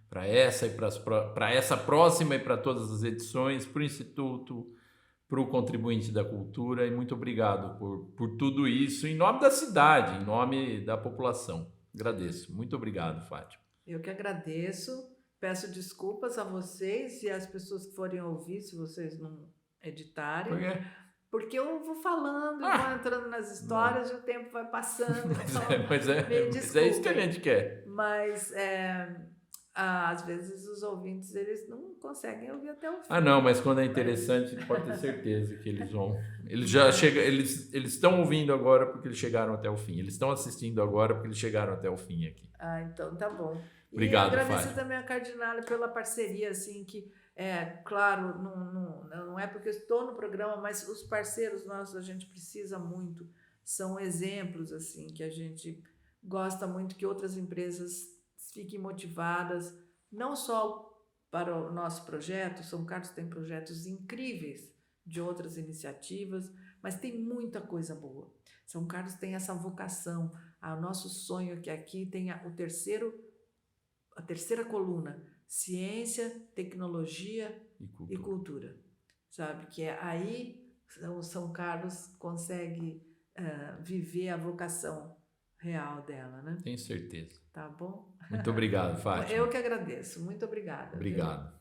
para essa e para essa próxima e para todas as edições, para o Instituto, para o Contribuinte da Cultura, e muito obrigado por tudo isso, em nome da cidade, em nome da população. Agradeço. Muito obrigado, Fátima. Eu que agradeço, peço desculpas a vocês e às pessoas que forem ouvir, se vocês não editarem. Por quê? Porque eu vou falando, vou entrando nas histórias e o tempo vai passando. Mas é isso que a gente quer. Mas às vezes os ouvintes eles não conseguem ouvir até o fim. Não, mas quando é interessante, pode ter certeza que eles vão. Eles já chegam, eles estão ouvindo agora porque eles chegaram até o fim. Eles estão assistindo agora porque eles chegaram até o fim aqui. Então tá bom. Obrigado, e agradeço também a Cardinale pela parceria, assim, que claro, não é porque eu estou no programa, mas os parceiros nossos a gente precisa muito. São exemplos, assim, que a gente gosta muito que outras empresas fiquem motivadas, não só para o nosso projeto. São Carlos tem projetos incríveis de outras iniciativas, mas tem muita coisa boa. São Carlos tem essa vocação. O nosso sonho é que aqui tenha a terceira coluna, ciência, tecnologia e cultura. Sabe? Que aí o São Carlos consegue viver a vocação real dela, né? Tenho certeza. Tá bom? Muito obrigado, Fátima. Eu que agradeço. Muito obrigada. Viu? Obrigado.